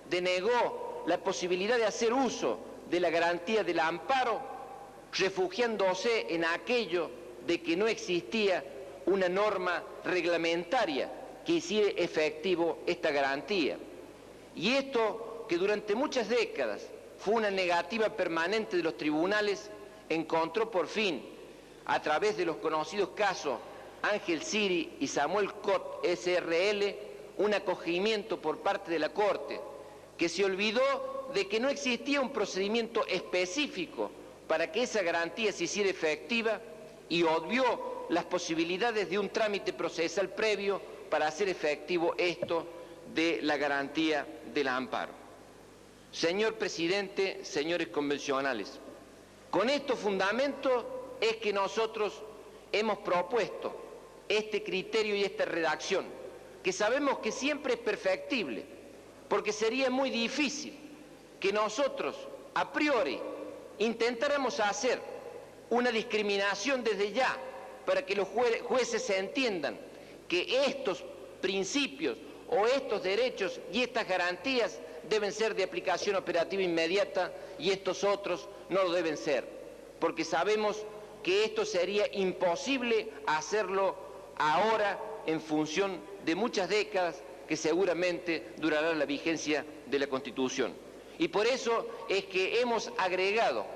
denegó la posibilidad de hacer uso de la garantía del amparo, refugiándose en aquello de que no existía una norma reglamentaria que hiciera efectivo esta garantía. Y esto, que durante muchas décadas fue una negativa permanente de los tribunales, encontró por fin, a través de los conocidos casos Ángel Siri y Samuel Cot SRL, un acogimiento por parte de la Corte, que se olvidó de que no existía un procedimiento específico para que esa garantía se hiciera efectiva y obvió las posibilidades de un trámite procesal previo para hacer efectivo esto de la garantía del amparo. Señor Presidente, señores convencionales, con estos fundamentos es que nosotros hemos propuesto este criterio y esta redacción, que sabemos que siempre es perfectible, porque sería muy difícil que nosotros, a priori, intentáramos hacer una discriminación desde ya para que los jueces entiendan que estos principios o estos derechos y estas garantías deben ser de aplicación operativa inmediata y estos otros no lo deben ser, porque sabemos que esto sería imposible hacerlo ahora en función de muchas décadas que seguramente durará la vigencia de la Constitución. Y por eso es que hemos agregado,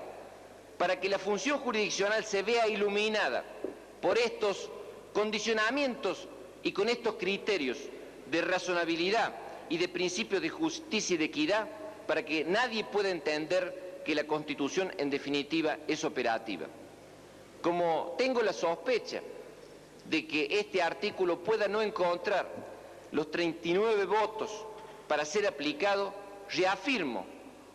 para que la función jurisdiccional se vea iluminada por estos condicionamientos y con estos criterios de razonabilidad y de principios de justicia y de equidad, para que nadie pueda entender que la Constitución en definitiva es operativa. Como tengo la sospecha de que este artículo pueda no encontrar los 39 votos para ser aplicado, reafirmo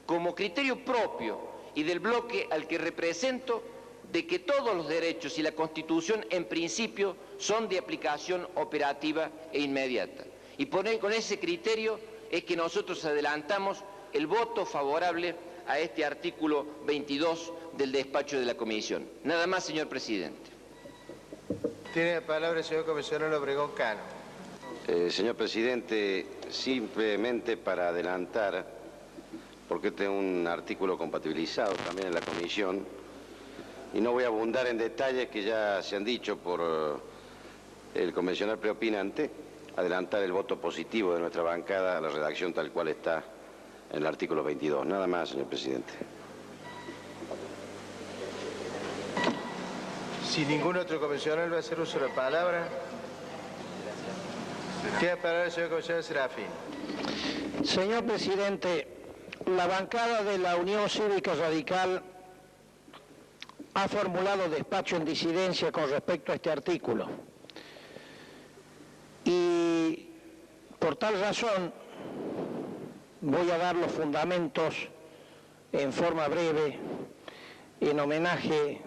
como criterio propio y del bloque al que represento de que todos los derechos y la Constitución en principio son de aplicación operativa e inmediata. Y con ese criterio es que nosotros adelantamos el voto favorable a este artículo 22 del despacho de la Comisión. Nada más, señor Presidente. Tiene la palabra el señor comisionado Obregón Cano. Señor Presidente, simplemente para adelantar, porque este es un artículo compatibilizado también en la Comisión, y no voy a abundar en detalles que ya se han dicho por el convencional preopinante, adelantar el voto positivo de nuestra bancada a la redacción tal cual está en el artículo 22. Nada más, señor Presidente. Si ningún otro convencional va a hacer uso de la palabra, tiene la palabra el señor comisionado Serafín. Señor Presidente, la bancada de la Unión Cívica Radical ha formulado despacho en disidencia con respecto a este artículo. Y por tal razón voy a dar los fundamentos en forma breve, en homenaje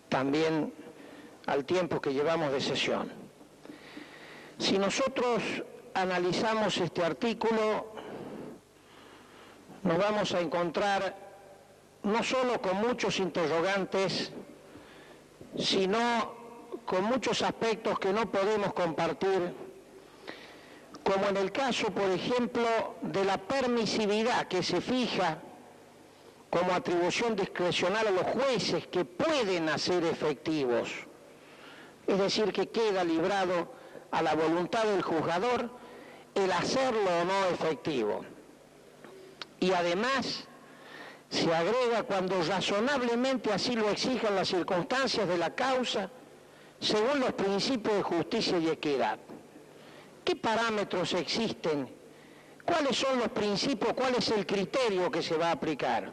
también al tiempo que llevamos de sesión. Si nosotros analizamos este artículo, nos vamos a encontrar no solo con muchos interrogantes, sino con muchos aspectos que no podemos compartir, como en el caso, por ejemplo, de la permisividad que se fija como atribución discrecional a los jueces que pueden hacer efectivos, es decir, que queda librado a la voluntad del juzgador el hacerlo o no efectivo. Y además se agrega cuando razonablemente así lo exijan las circunstancias de la causa, según los principios de justicia y equidad. ¿Qué parámetros existen? ¿Cuáles son los principios? ¿Cuál es el criterio que se va a aplicar?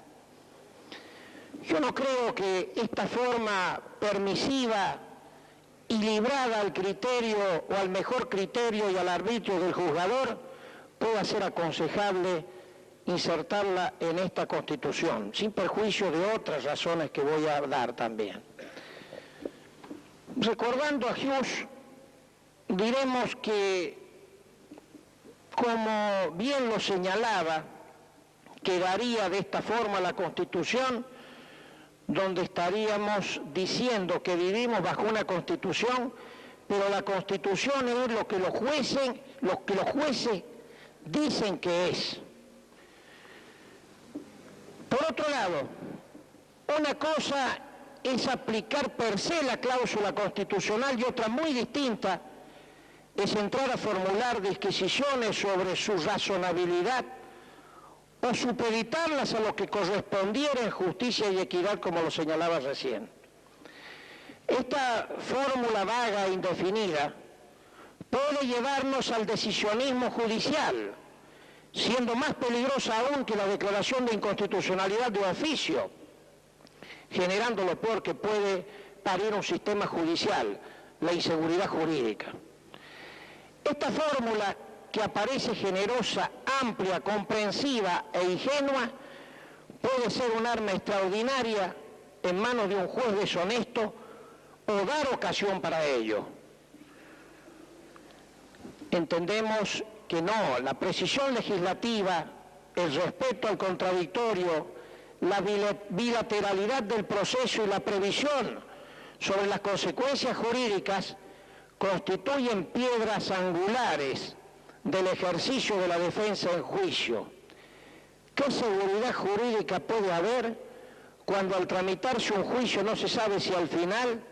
Yo no creo que esta forma permisiva y librada al criterio o al mejor criterio y al arbitrio del juzgador, pueda ser aconsejable insertarla en esta Constitución, sin perjuicio de otras razones que voy a dar también. Recordando a Hughes, diremos que, como bien lo señalaba, quedaría de esta forma la Constitución, donde estaríamos diciendo que vivimos bajo una Constitución, pero la Constitución es lo que los jueces dicen que es. Por otro lado, una cosa es aplicar per se la cláusula constitucional y otra muy distinta es entrar a formular disquisiciones sobre su razonabilidad o supeditarlas a lo que correspondiera en justicia y equidad, como lo señalaba recién. Esta fórmula vaga e indefinida puede llevarnos al decisionismo judicial, siendo más peligrosa aún que la declaración de inconstitucionalidad de oficio, generando lo peor que puede parir un sistema judicial, la inseguridad jurídica. Esta fórmula, que aparece generosa, amplia, comprensiva e ingenua, puede ser un arma extraordinaria en manos de un juez deshonesto o dar ocasión para ello. Entendemos que no, la precisión legislativa, el respeto al contradictorio, la bilateralidad del proceso y la previsión sobre las consecuencias jurídicas constituyen piedras angulares del ejercicio de la defensa en juicio. ¿Qué seguridad jurídica puede haber cuando al tramitarse un juicio no se sabe si al final,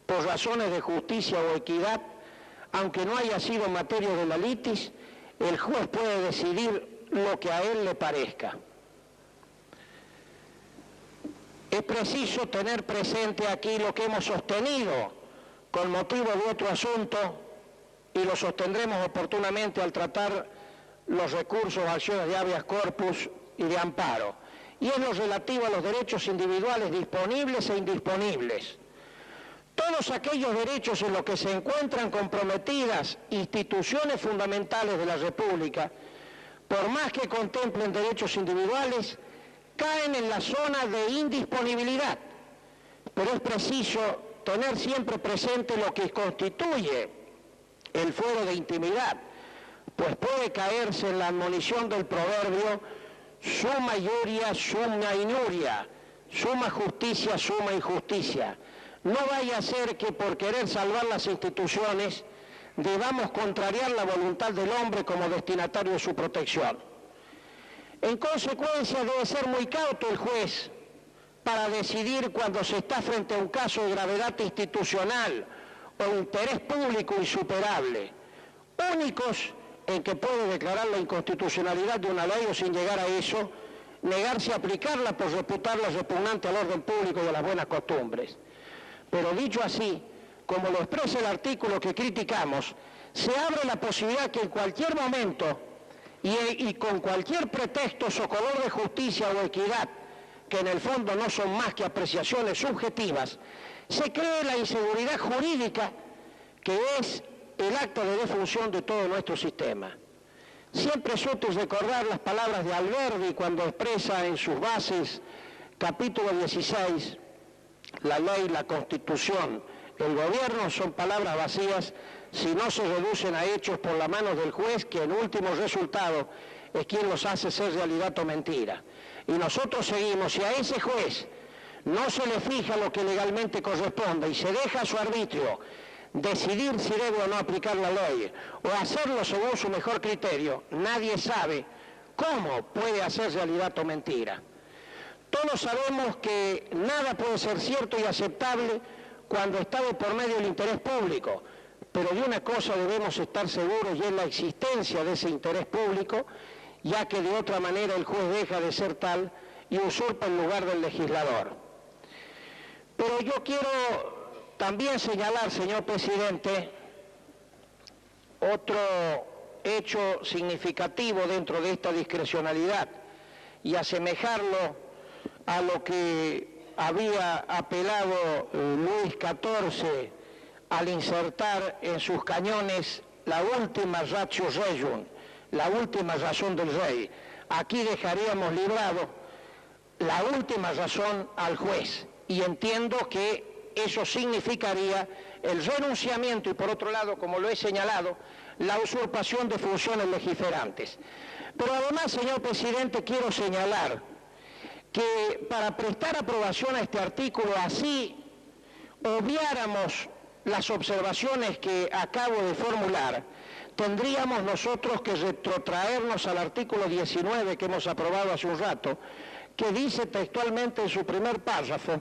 por razones de justicia o equidad, aunque no haya sido materia de la litis, el juez puede decidir lo que a él le parezca? Es preciso tener presente aquí lo que hemos sostenido con motivo de otro asunto, y lo sostendremos oportunamente al tratar los recursos o acciones de habeas corpus y de amparo, y es lo relativo a los derechos individuales disponibles e indisponibles. Todos aquellos derechos en los que se encuentran comprometidas instituciones fundamentales de la República, por más que contemplen derechos individuales, caen en la zona de indisponibilidad, pero es preciso tener siempre presente lo que constituye el fuero de intimidad, pues puede caerse en la admonición del proverbio summa iuria, summa inuria, summa justicia, summa injusticia. No vaya a ser que por querer salvar las instituciones debamos contrariar la voluntad del hombre como destinatario de su protección. En consecuencia, debe ser muy cauto el juez para decidir cuando se está frente a un caso de gravedad institucional o interés público insuperable, únicos en que puede declarar la inconstitucionalidad de una ley o, sin llegar a eso, negarse a aplicarla por reputarla repugnante al orden público y a las buenas costumbres. Pero dicho así, como lo expresa el artículo que criticamos, se abre la posibilidad que en cualquier momento y con cualquier pretexto socorro de justicia o equidad, que en el fondo no son más que apreciaciones subjetivas, se cree la inseguridad jurídica que es el acto de defunción de todo nuestro sistema. Siempre es útil recordar las palabras de Alberdi cuando expresa en sus bases, capítulo 16, la ley, la Constitución, el gobierno son palabras vacías si no se reducen a hechos por la mano del juez, que en último resultado es quien los hace ser realidad o mentira. Y nosotros seguimos, si a ese juez no se le fija lo que legalmente corresponde y se deja a su arbitrio decidir si debe o no aplicar la ley o hacerlo según su mejor criterio, nadie sabe cómo puede hacer realidad o mentira. Todos sabemos que nada puede ser cierto y aceptable cuando está de por medio el interés público, pero de una cosa debemos estar seguros, y es la existencia de ese interés público, ya que de otra manera el juez deja de ser tal y usurpa el lugar del legislador. Pero yo quiero también señalar, señor presidente, otro hecho significativo dentro de esta discrecionalidad y asemejarlo a lo que había apelado Luis XIV al insertar en sus cañones la última ratio reium, la última razón del rey. Aquí dejaríamos librado la última razón al juez, y entiendo que eso significaría el renunciamiento y, por otro lado, como lo he señalado, la usurpación de funciones legislantes. Pero además, señor presidente, quiero señalar que para prestar aprobación a este artículo, así obviáramos las observaciones que acabo de formular, tendríamos nosotros que retrotraernos al artículo 19 que hemos aprobado hace un rato, que dice textualmente en su primer párrafo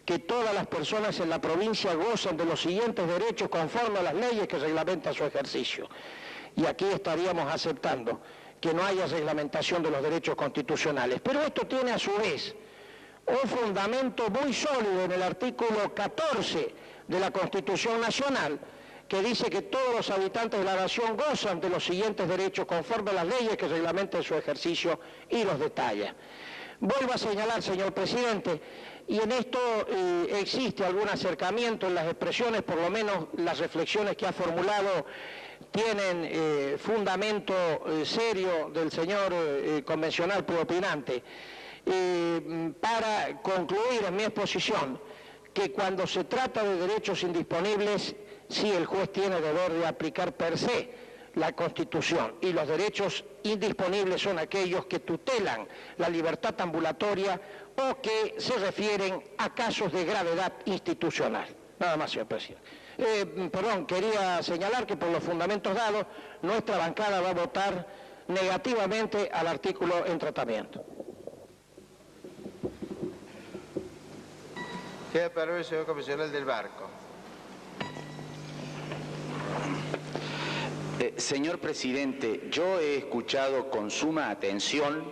que todas las personas en la provincia gozan de los siguientes derechos conforme a las leyes que reglamentan su ejercicio. Y aquí estaríamos aceptando que no haya reglamentación de los derechos constitucionales. Pero esto tiene a su vez un fundamento muy sólido en el artículo 14 de la Constitución Nacional, que dice que todos los habitantes de la nación gozan de los siguientes derechos conforme a las leyes que reglamentan su ejercicio, y los detalla. Vuelvo a señalar, señor presidente, y en esto existe algún acercamiento en las expresiones, por lo menos las reflexiones que ha formulado tienen fundamento serio del señor convencional preopinante. Para concluir en mi exposición, que cuando se trata de derechos indisponibles, sí el juez tiene deber de aplicar per se la Constitución, y los derechos indisponibles son aquellos que tutelan la libertad ambulatoria o que se refieren a casos de gravedad institucional. Nada más, señor presidente. Quería señalar que por los fundamentos dados, nuestra bancada va a votar negativamente al artículo en tratamiento. Tiene palabra el señor convencional del Barco. Señor presidente, yo he escuchado con suma atención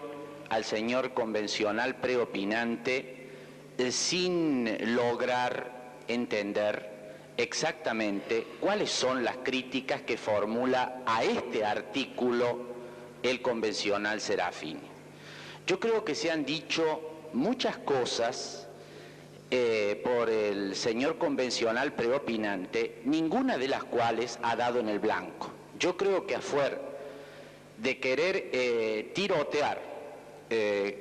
al señor convencional preopinante sin lograr entender exactamente cuáles son las críticas que formula a este artículo el convencional Serafini. Yo creo que se han dicho muchas cosas por el señor convencional preopinante, ninguna de las cuales ha dado en el blanco. Yo creo que afuera de querer tirotear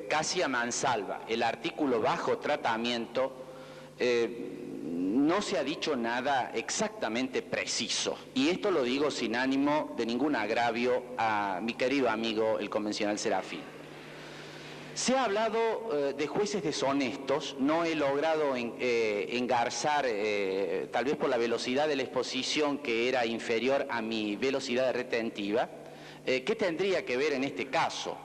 casi a mansalva el artículo bajo tratamiento, no se ha dicho nada exactamente preciso. Y esto lo digo sin ánimo de ningún agravio a mi querido amigo el convencional Serafín. Se ha hablado de jueces deshonestos, no he logrado engarzar, tal vez por la velocidad de la exposición que era inferior a mi velocidad retentiva. ¿Qué tendría que ver en este caso?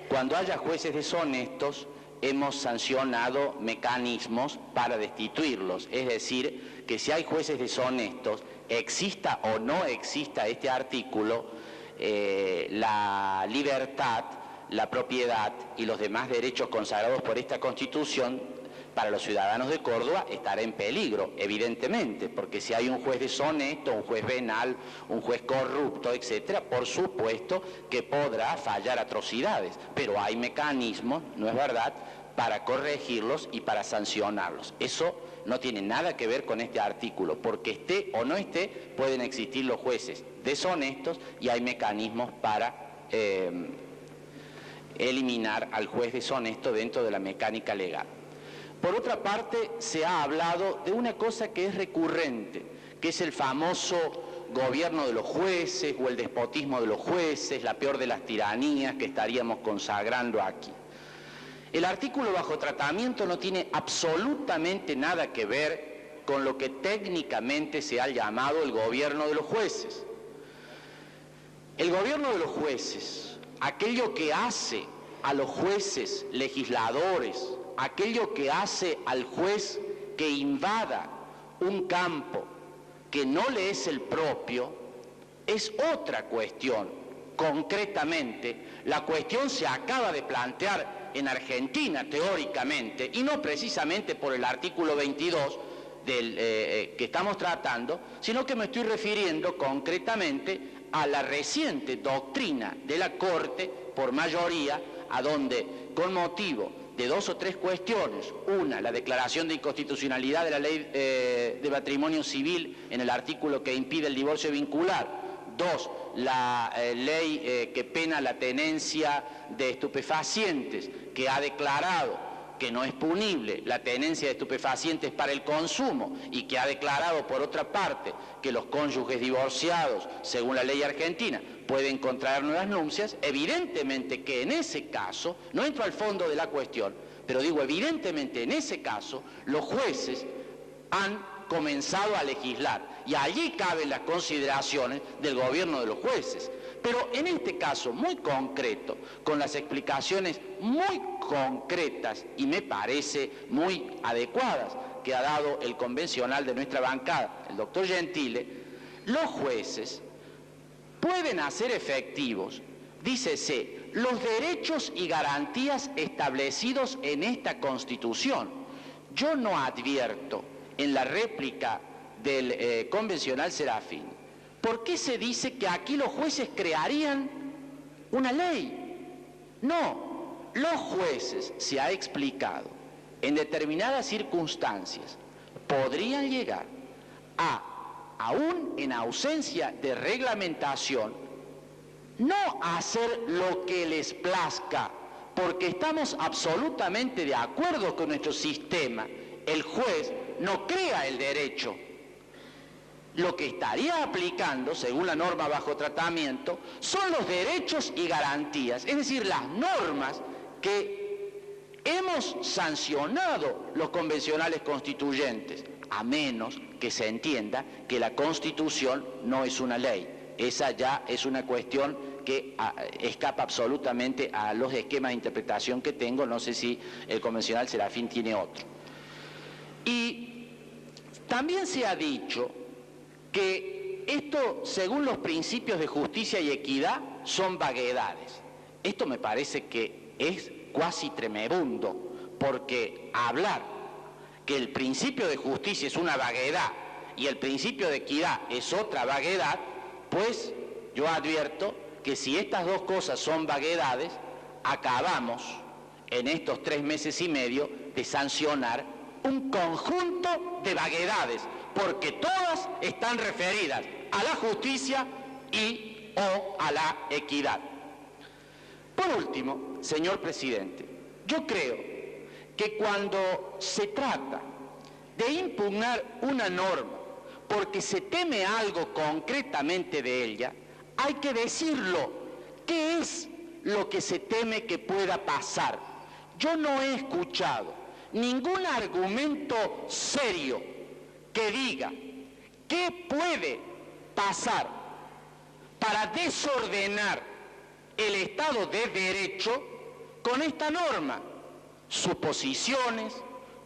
Cuando haya jueces deshonestos, hemos sancionado mecanismos para destituirlos. Es decir, que si hay jueces deshonestos, exista o no exista este artículo, la libertad, la propiedad y los demás derechos consagrados por esta Constitución para los ciudadanos de Córdoba estará en peligro, evidentemente, porque si hay un juez deshonesto, un juez venal, un juez corrupto, etcétera, por supuesto que podrá fallar atrocidades, pero hay mecanismos, ¿no es verdad?, para corregirlos y para sancionarlos. Eso no tiene nada que ver con este artículo, porque esté o no esté, pueden existir los jueces deshonestos y hay mecanismos para eliminar al juez deshonesto dentro de la mecánica legal. Por otra parte, se ha hablado de una cosa que es recurrente, que es el famoso gobierno de los jueces o el despotismo de los jueces, la peor de las tiranías que estaríamos consagrando aquí. El artículo bajo tratamiento no tiene absolutamente nada que ver con lo que técnicamente se ha llamado el gobierno de los jueces. El gobierno de los jueces, aquello que hace a los jueces legisladores, aquello que hace al juez que invada un campo que no le es el propio, es otra cuestión. Concretamente, la cuestión se acaba de plantear en Argentina, teóricamente, y no precisamente por el artículo 22 que estamos tratando, sino que me estoy refiriendo concretamente a la reciente doctrina de la Corte por mayoría, a donde, con motivo de 2 o 3 cuestiones. Una, la declaración de inconstitucionalidad de la ley de matrimonio civil en el artículo que impide el divorcio vincular. 2, la ley que pena la tenencia de estupefacientes, que ha declarado que no es punible la tenencia de estupefacientes para el consumo y que ha declarado, por otra parte, que los cónyuges divorciados, según la ley argentina, pueden contraer nuevas nupcias. Evidentemente que en ese caso, no entro al fondo de la cuestión, pero digo, evidentemente en ese caso, los jueces han comenzado a legislar y allí caben las consideraciones del gobierno de los jueces. Pero en este caso muy concreto, con las explicaciones muy concretas y me parece muy adecuadas que ha dado el convencional de nuestra bancada, el doctor Gentile, los jueces pueden hacer efectivos, dícese, los derechos y garantías establecidos en esta Constitución. Yo no advierto en la réplica del convencional Serafín, ¿por qué se dice que aquí los jueces crearían una ley? No, los jueces, se ha explicado, en determinadas circunstancias, podrían llegar a, aún en ausencia de reglamentación, no hacer lo que les plazca, porque estamos absolutamente de acuerdo con nuestro sistema. El juez no crea el derecho. Lo que estaría aplicando, según la norma bajo tratamiento, son los derechos y garantías, es decir, las normas que hemos sancionado los convencionales constituyentes, a menos que se entienda que la Constitución no es una ley. Esa ya es una cuestión que escapa absolutamente a los esquemas de interpretación que tengo, no sé si el convencional Serafín tiene otro. Y también se ha dicho que esto, según los principios de justicia y equidad, son vaguedades. Esto me parece que es cuasi tremebundo, porque hablar que el principio de justicia es una vaguedad y el principio de equidad es otra vaguedad, pues yo advierto que si estas dos cosas son vaguedades, acabamos en estos 3 meses y medio de sancionar un conjunto de vaguedades, porque todas están referidas a la justicia y o a la equidad. Por último, señor presidente, yo creo que cuando se trata de impugnar una norma porque se teme algo concretamente de ella, hay que decirlo. ¿Qué es lo que se teme que pueda pasar? Yo no he escuchado ningún argumento serio que diga qué puede pasar para desordenar el Estado de Derecho con esta norma. Suposiciones,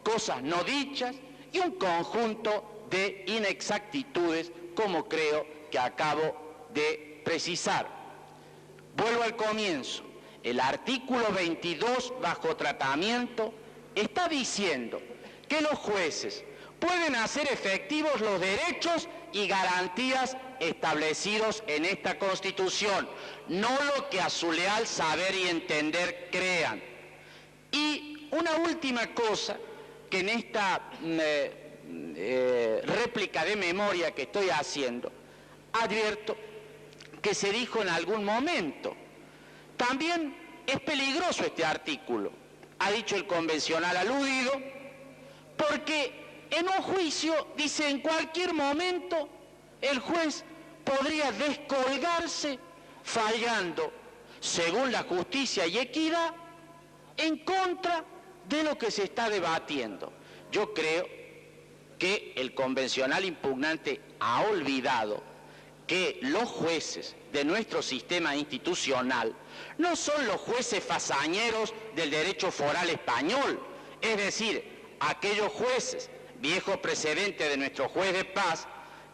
cosas no dichas y un conjunto de inexactitudes, como creo que acabo de precisar. Vuelvo al comienzo. El artículo 22 bajo tratamiento está diciendo que los jueces pueden hacer efectivos los derechos y garantías establecidos en esta Constitución, no lo que a su leal saber y entender crean. Y una última cosa que en esta réplica de memoria que estoy haciendo, advierto que se dijo en algún momento. También es peligroso este artículo, ha dicho el convencional aludido, porque en un juicio, dice, en cualquier momento el juez podría descolgarse fallando, según la justicia y equidad, en contra de lo que se está debatiendo. Yo creo que el convencional impugnante ha olvidado que los jueces de nuestro sistema institucional no son los jueces fazañeros del derecho foral español, es decir, aquellos jueces, viejo precedente de nuestro juez de paz,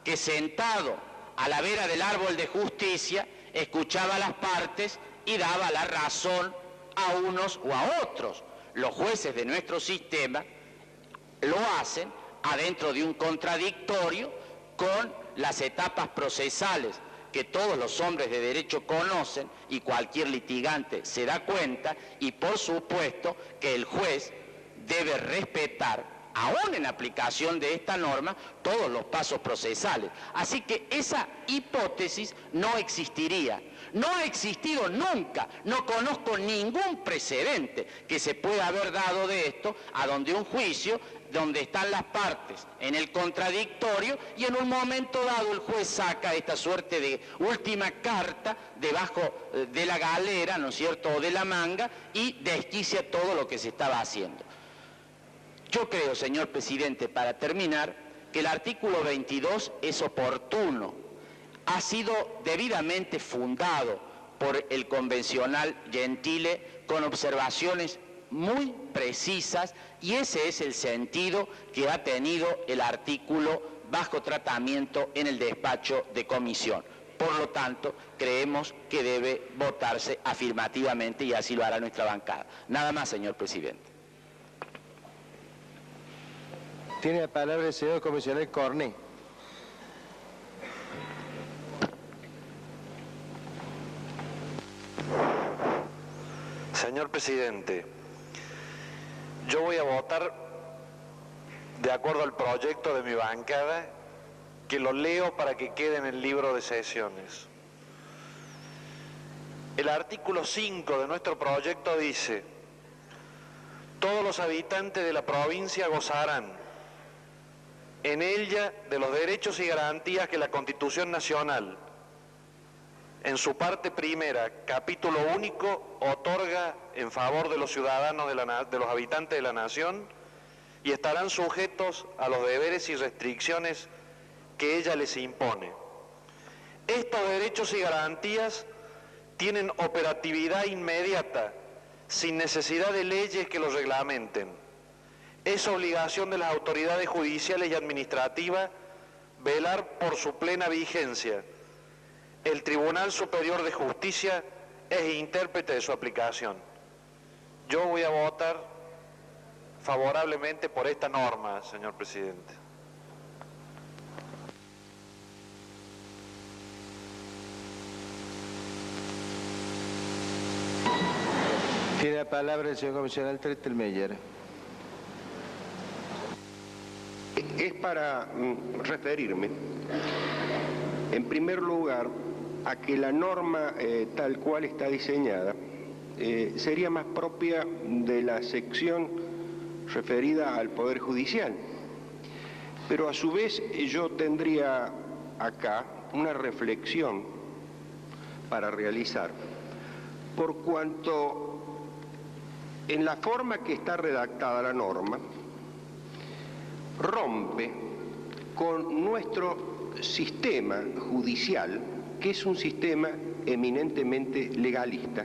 que sentado a la vera del árbol de justicia escuchaba a las partes y daba la razón a unos o a otros. Los jueces de nuestro sistema lo hacen adentro de un contradictorio con las etapas procesales que todos los hombres de derecho conocen y cualquier litigante se da cuenta, y por supuesto que el juez debe respetar, aún en aplicación de esta norma, todos los pasos procesales. Así que esa hipótesis no existiría. No ha existido nunca, no conozco ningún precedente que se pueda haber dado de esto, a donde un juicio, donde están las partes en el contradictorio, y en un momento dado el juez saca esta suerte de última carta debajo de la galera, ¿no es cierto?, o de la manga, y desquicia todo lo que se estaba haciendo. Yo creo, señor presidente, para terminar, que el artículo 22 es oportuno, ha sido debidamente fundado por el convencional Gentile con observaciones muy precisas, y ese es el sentido que ha tenido el artículo bajo tratamiento en el despacho de comisión. Por lo tanto, creemos que debe votarse afirmativamente, y así lo hará nuestra bancada. Nada más, señor presidente. Tiene la palabra el señor comisionado Corné. Señor presidente, yo voy a votar de acuerdo al proyecto de mi bancada, que lo leo para que quede en el libro de sesiones. El artículo 5 de nuestro proyecto dice: todos los habitantes de la provincia gozarán en ella de los derechos y garantías que la Constitución Nacional, en su parte primera, capítulo único, otorga en favor de los ciudadanos de los habitantes de la nación, y estarán sujetos a los deberes y restricciones que ella les impone. Estos derechos y garantías tienen operatividad inmediata, sin necesidad de leyes que los reglamenten. Es obligación de las autoridades judiciales y administrativas velar por su plena vigencia. El Tribunal Superior de Justicia es intérprete de su aplicación. Yo voy a votar favorablemente por esta norma, señor presidente. Tiene la palabra el señor comisionado Trechtelmeier. Es para referirme, en primer lugar, a que la norma tal cual está diseñada sería más propia de la sección referida al Poder Judicial. Pero a su vez yo tendría acá una reflexión para realizar, por cuanto en la forma que está redactada la norma, rompe con nuestro sistema judicial, que es un sistema eminentemente legalista,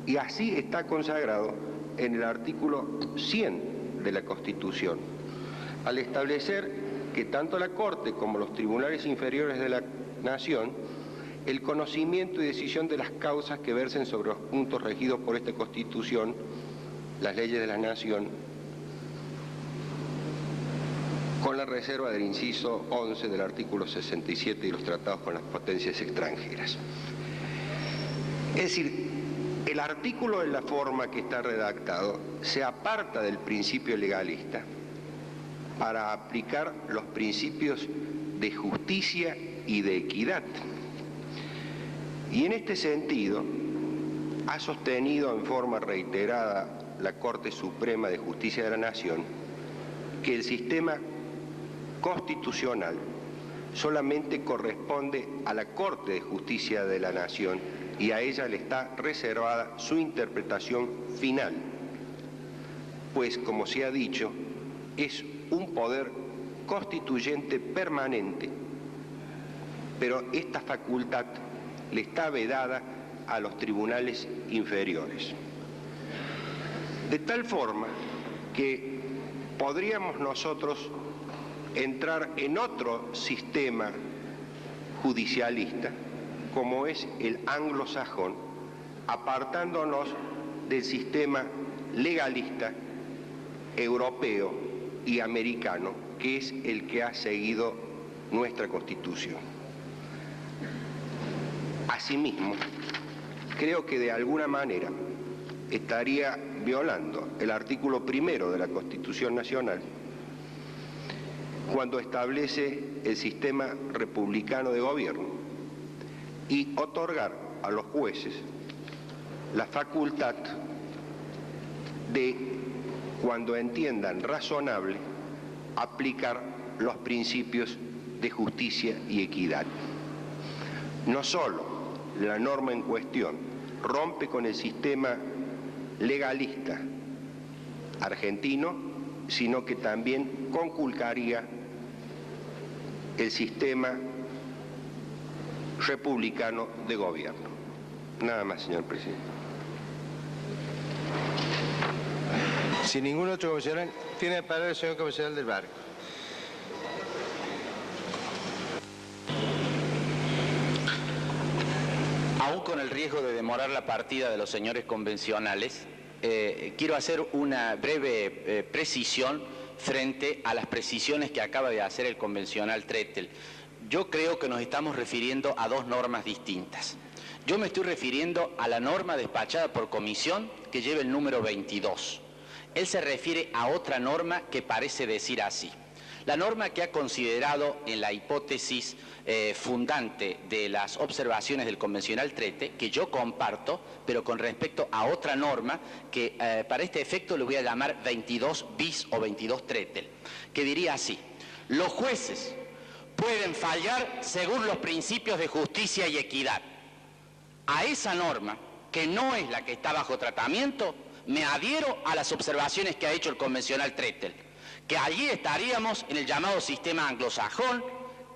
y así está consagrado en el artículo 100 de la Constitución, al establecer que tanto la Corte como los tribunales inferiores de la Nación, el conocimiento y decisión de las causas que versen sobre los puntos regidos por esta Constitución, las leyes de la Nación, con la reserva del inciso 11 del artículo 67 y los tratados con las potencias extranjeras. Es decir, el artículo en la forma que está redactado se aparta del principio legalista para aplicar los principios de justicia y de equidad. Y en este sentido, ha sostenido en forma reiterada la Corte Suprema de Justicia de la Nación que el sistema constitucional solamente corresponde a la Corte de Justicia de la Nación y a ella le está reservada su interpretación final, pues, como se ha dicho, es un poder constituyente permanente, pero esta facultad le está vedada a los tribunales inferiores. De tal forma que podríamos nosotros entrar en otro sistema judicialista, como es el anglosajón, apartándonos del sistema legalista europeo y americano, que es el que ha seguido nuestra Constitución. Asimismo, creo que de alguna manera estaría violando el artículo 1 de la Constitución Nacional cuando establece el sistema republicano de gobierno y otorgar a los jueces la facultad de, cuando entiendan razonable, aplicar los principios de justicia y equidad. No solo la norma en cuestión rompe con el sistema legalista argentino, sino que también conculcaría el sistema republicano de gobierno. Nada más, señor presidente. Si ningún otro comisional, tiene la palabra el señor comisional del Barco. Aún con el riesgo de demorar la partida de los señores convencionales, quiero hacer una breve precisión frente a las precisiones que acaba de hacer el convencional Trettel. Yo creo que nos estamos refiriendo a dos normas distintas. Yo me estoy refiriendo a la norma despachada por comisión que lleva el número 22. Él se refiere a otra norma que parece decir así. La norma que ha considerado en la hipótesis fundante de las observaciones del convencional Trettel, que yo comparto, pero con respecto a otra norma que para este efecto le voy a llamar 22 bis o 22 Trettel, que diría así: los jueces pueden fallar según los principios de justicia y equidad. A esa norma, que no es la que está bajo tratamiento, me adhiero a las observaciones que ha hecho el convencional Trettel, que allí estaríamos en el llamado sistema anglosajón,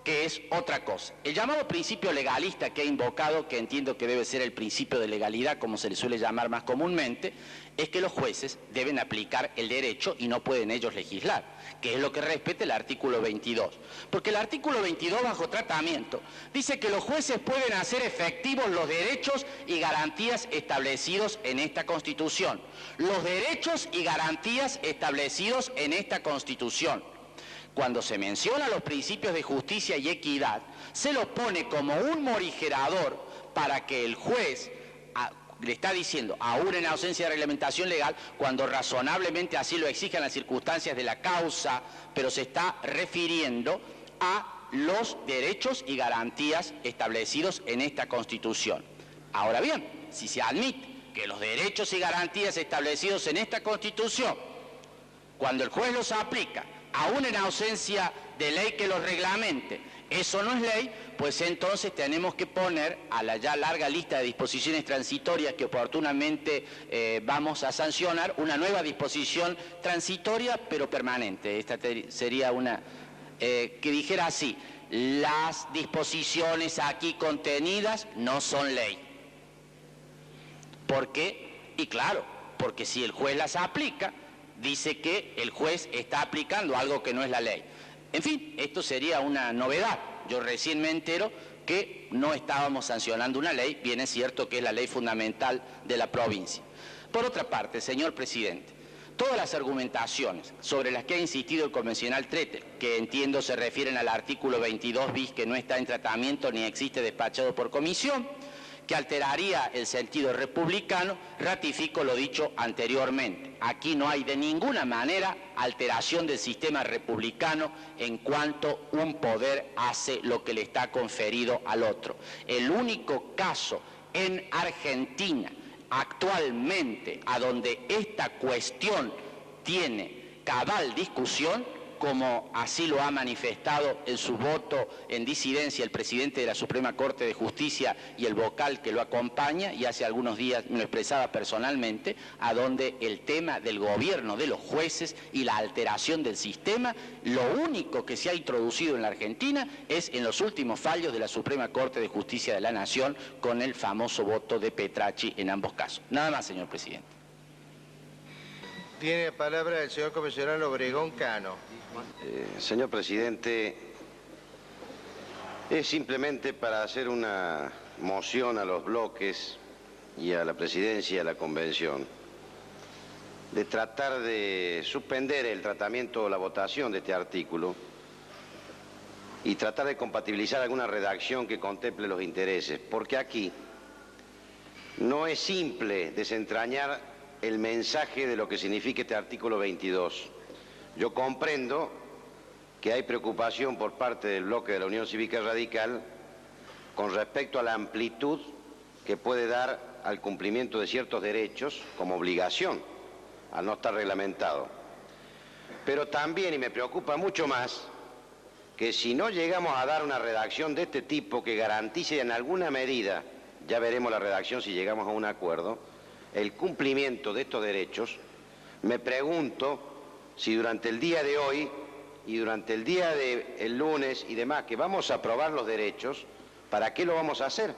que es otra cosa. El llamado principio legalista que he invocado, que entiendo que debe ser el principio de legalidad, como se le suele llamar más comúnmente, es que los jueces deben aplicar el derecho y no pueden ellos legislar, que es lo que respeta el artículo 22. Porque el artículo 22, bajo tratamiento, dice que los jueces pueden hacer efectivos los derechos y garantías establecidos en esta Constitución. Los derechos y garantías establecidos en esta Constitución. Cuando se menciona los principios de justicia y equidad, se los pone como un morigerador para que el juez le está diciendo, aún en ausencia de reglamentación legal, cuando razonablemente así lo exigen las circunstancias de la causa, pero se está refiriendo a los derechos y garantías establecidos en esta Constitución. Ahora bien, si se admite que los derechos y garantías establecidos en esta Constitución, cuando el juez los aplica, aún en ausencia de ley que los reglamente, eso no es ley, pues entonces tenemos que poner a la ya larga lista de disposiciones transitorias que oportunamente vamos a sancionar una nueva disposición transitoria pero permanente. Esta sería una que dijera así: las disposiciones aquí contenidas no son ley. ¿Por qué? Y claro, porque si el juez las aplica, dice que el juez está aplicando algo que no es la ley. En fin, esto sería una novedad. Yo recién me entero que no estábamos sancionando una ley, bien es cierto que es la ley fundamental de la provincia. Por otra parte, señor presidente, todas las argumentaciones sobre las que ha insistido el convencional Trettel, que entiendo se refieren al artículo 22 bis, que no está en tratamiento ni existe despachado por comisión, que alteraría el sentido republicano, ratifico lo dicho anteriormente. Aquí no hay de ninguna manera alteración del sistema republicano en cuanto un poder hace lo que le está conferido al otro. El único caso en Argentina actualmente a donde esta cuestión tiene cabal discusión, como así lo ha manifestado en su voto en disidencia el presidente de la Suprema Corte de Justicia y el vocal que lo acompaña, y hace algunos días me lo expresaba personalmente, a donde el tema del gobierno de los jueces y la alteración del sistema, lo único que se ha introducido en la Argentina es en los últimos fallos de la Suprema Corte de Justicia de la Nación, con el famoso voto de Petracci en ambos casos. Nada más, señor presidente. Tiene la palabra el señor comisionado Obregón Cano. Señor presidente, es simplemente para hacer una moción a los bloques y a la presidencia y a la convención de tratar de suspender el tratamiento o la votación de este artículo, y tratar de compatibilizar alguna redacción que contemple los intereses, porque aquí no es simple desentrañar el mensaje de lo que significa este artículo 22. Yo comprendo que hay preocupación por parte del bloque de la Unión Cívica Radical con respecto a la amplitud que puede dar al cumplimiento de ciertos derechos como obligación, al no estar reglamentado. Pero también, y me preocupa mucho más, que si no llegamos a dar una redacción de este tipo que garantice en alguna medida, ya veremos la redacción si llegamos a un acuerdo, el cumplimiento de estos derechos, me pregunto si durante el día de hoy y durante el día del lunes y demás, que vamos a aprobar los derechos, ¿para qué lo vamos a hacer?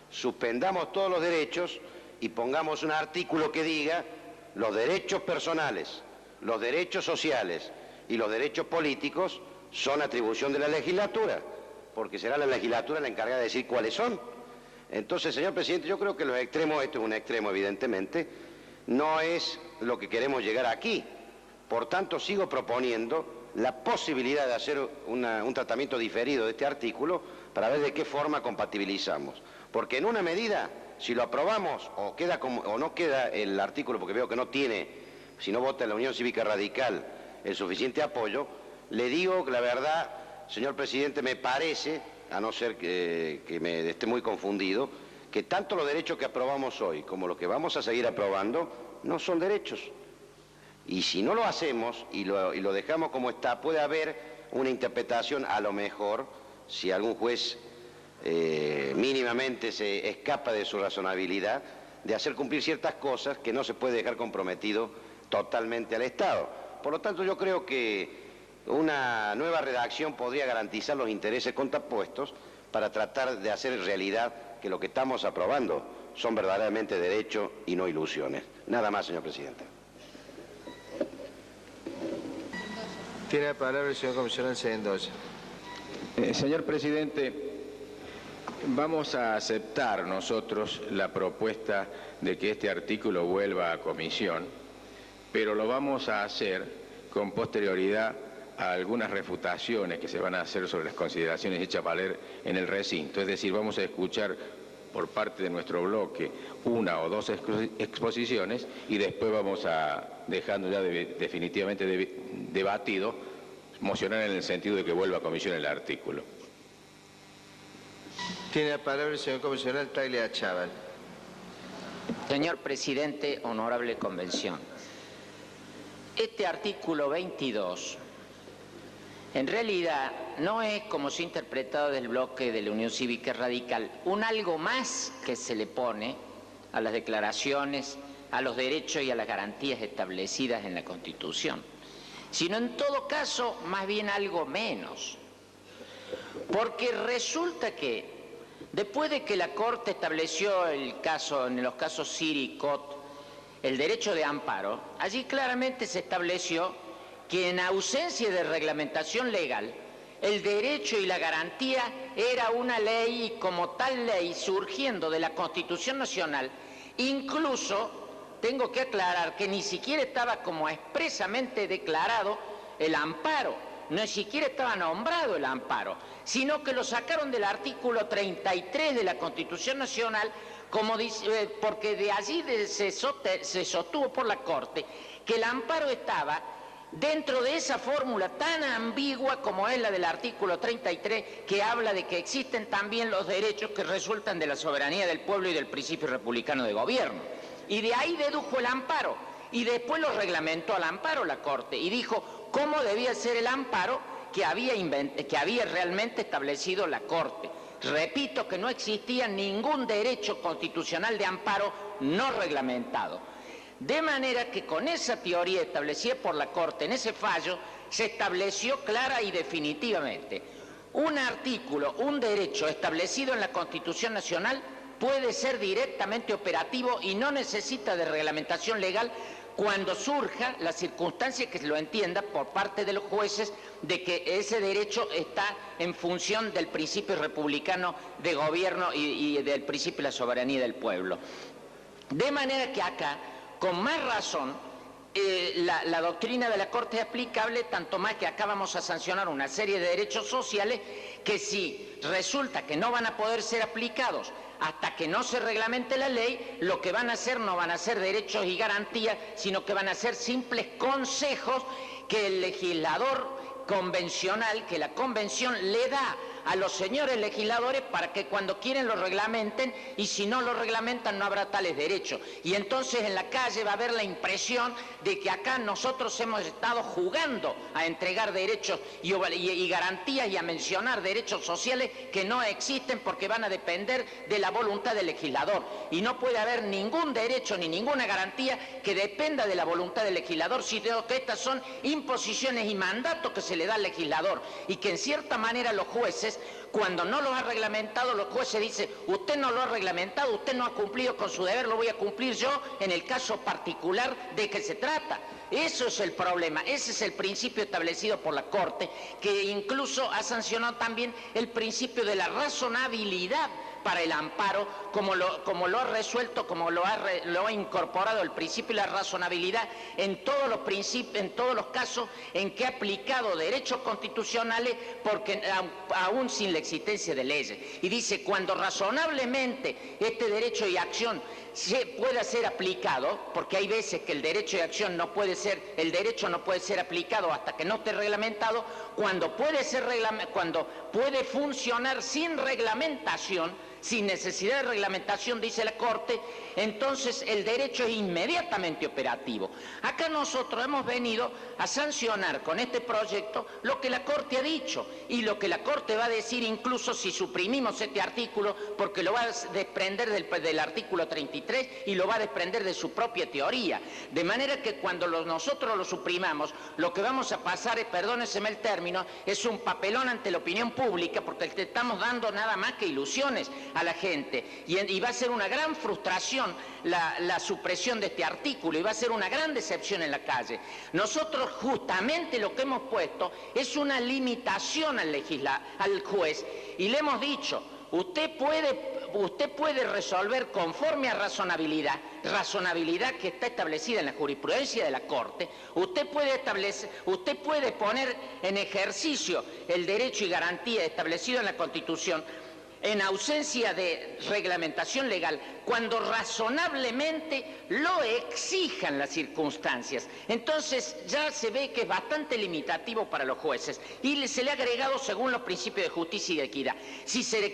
Suspendamos todos los derechos y pongamos un artículo que diga los derechos personales, los derechos sociales y los derechos políticos son atribución de la legislatura, porque será la legislatura la encargada de decir cuáles son. Entonces, señor presidente, yo creo que los extremos, esto es un extremo evidentemente, no es lo que queremos llegar aquí. Por tanto, sigo proponiendo la posibilidad de hacer un tratamiento diferido de este artículo para ver de qué forma compatibilizamos. Porque en una medida, si lo aprobamos o no queda el artículo, porque veo que no tiene, si no vota la Unión Cívica Radical, el suficiente apoyo, le digo que la verdad, señor presidente, me parece, a no ser que me esté muy confundido, que tanto los derechos que aprobamos hoy como los que vamos a seguir aprobando no son derechos. Y si no lo hacemos y lo dejamos como está, puede haber una interpretación, a lo mejor, si algún juez mínimamente se escapa de su razonabilidad, de hacer cumplir ciertas cosas que no se puede dejar comprometido totalmente al Estado. Por lo tanto, yo creo que una nueva redacción podría garantizar los intereses contrapuestos para tratar de hacer realidad que lo que estamos aprobando son verdaderamente derechos y no ilusiones. Nada más, señor presidente. Tiene la palabra el señor comisionado Sendoza. Señor presidente, vamos a aceptar nosotros la propuesta de que este artículo vuelva a comisión, pero lo vamos a hacer con posterioridad a algunas refutaciones que se van a hacer sobre las consideraciones hechas valer en el recinto. Es decir, vamos a escuchar por parte de nuestro bloque una o dos exposiciones y después vamos a, dejando ya definitivamente debatido, mocionar en el sentido de que vuelva a comisión el artículo. Tiene la palabra el señor comisionado Tagle Achával. Señor presidente, honorable convención. Este artículo 22 en realidad no es, como se ha interpretado del bloque de la Unión Cívica Radical, un algo más que se le pone a las declaraciones, a los derechos y a las garantías establecidas en la Constitución, sino en todo caso más bien algo menos. Porque resulta que después de que la Corte estableció en los casos Siri y Cot el derecho de amparo, allí claramente se estableció que en ausencia de reglamentación legal, el derecho y la garantía era una ley y como tal ley surgiendo de la Constitución Nacional, incluso tengo que aclarar que ni siquiera estaba como expresamente declarado el amparo, no siquiera estaba nombrado el amparo, sino que lo sacaron del artículo 33 de la Constitución Nacional, como dice, porque de allí se sostuvo por la Corte que el amparo estaba dentro de esa fórmula tan ambigua como es la del artículo 33, que habla de que existen también los derechos que resultan de la soberanía del pueblo y del principio republicano de gobierno. Y de ahí dedujo el amparo, y después lo reglamentó al amparo la Corte, y dijo cómo debía ser el amparo que había realmente establecido la Corte. Repito que no existía ningún derecho constitucional de amparo no reglamentado. De manera que con esa teoría establecida por la Corte en ese fallo, se estableció clara y definitivamente un artículo, un derecho establecido en la Constitución Nacional puede ser directamente operativo y no necesita de reglamentación legal cuando surja la circunstancia que se lo entienda por parte de los jueces de que ese derecho está en función del principio republicano de gobierno y del principio de la soberanía del pueblo. De manera que acá, con más razón, la doctrina de la Corte es aplicable, tanto más que acá vamos a sancionar una serie de derechos sociales que si resulta que no van a poder ser aplicados hasta que no se reglamente la ley, lo que van a hacer no van a ser derechos y garantías, sino que van a ser simples consejos que el legislador convencional, que la convención le da a los señores legisladores para que cuando quieren lo reglamenten, y si no lo reglamentan no habrá tales derechos. Y entonces en la calle va a haber la impresión de que acá nosotros hemos estado jugando a entregar derechos y garantías y a mencionar derechos sociales que no existen porque van a depender de la voluntad del legislador. Y no puede haber ningún derecho ni ninguna garantía que dependa de la voluntad del legislador, sino que estas son imposiciones y mandatos que se le da al legislador y que en cierta manera los jueces, cuando no los ha reglamentado, los jueces dicen, usted no lo ha reglamentado, usted no ha cumplido con su deber, lo voy a cumplir yo en el caso particular de que se trata. Eso es el problema, ese es el principio establecido por la Corte, que incluso ha sancionado también el principio de la razonabilidad para el amparo, como lo ha resuelto, como lo ha incorporado el principio de la razonabilidad en todos los casos en que ha aplicado derechos constitucionales, porque aún sin la existencia de leyes. Y dice, cuando razonablemente este derecho y acción pueda ser aplicado, porque hay veces que el derecho de acción el derecho no puede ser aplicado hasta que no esté reglamentado, cuando puede funcionar sin reglamentación, sin necesidad de reglamentación, dice la Corte, entonces el derecho es inmediatamente operativo. Acá nosotros hemos venido a sancionar con este proyecto lo que la Corte ha dicho y lo que la Corte va a decir incluso si suprimimos este artículo, porque lo va a desprender del artículo 33 y lo va a desprender de su propia teoría. De manera que cuando nosotros lo suprimamos, lo que vamos a pasar es, perdóneseme el término, es un papelón ante la opinión pública, porque le estamos dando nada más que ilusiones a la gente y va a ser una gran frustración la supresión de este artículo y va a ser una gran decepción en la calle. Nosotros justamente lo que hemos puesto es una limitación al juez y le hemos dicho, usted puede resolver conforme a razonabilidad que está establecida en la jurisprudencia de la Corte, usted puede poner en ejercicio el derecho y garantía establecido en la Constitución en ausencia de reglamentación legal, cuando razonablemente lo exijan las circunstancias. Entonces ya se ve que es bastante limitativo para los jueces y se le ha agregado según los principios de justicia y de equidad. Si se le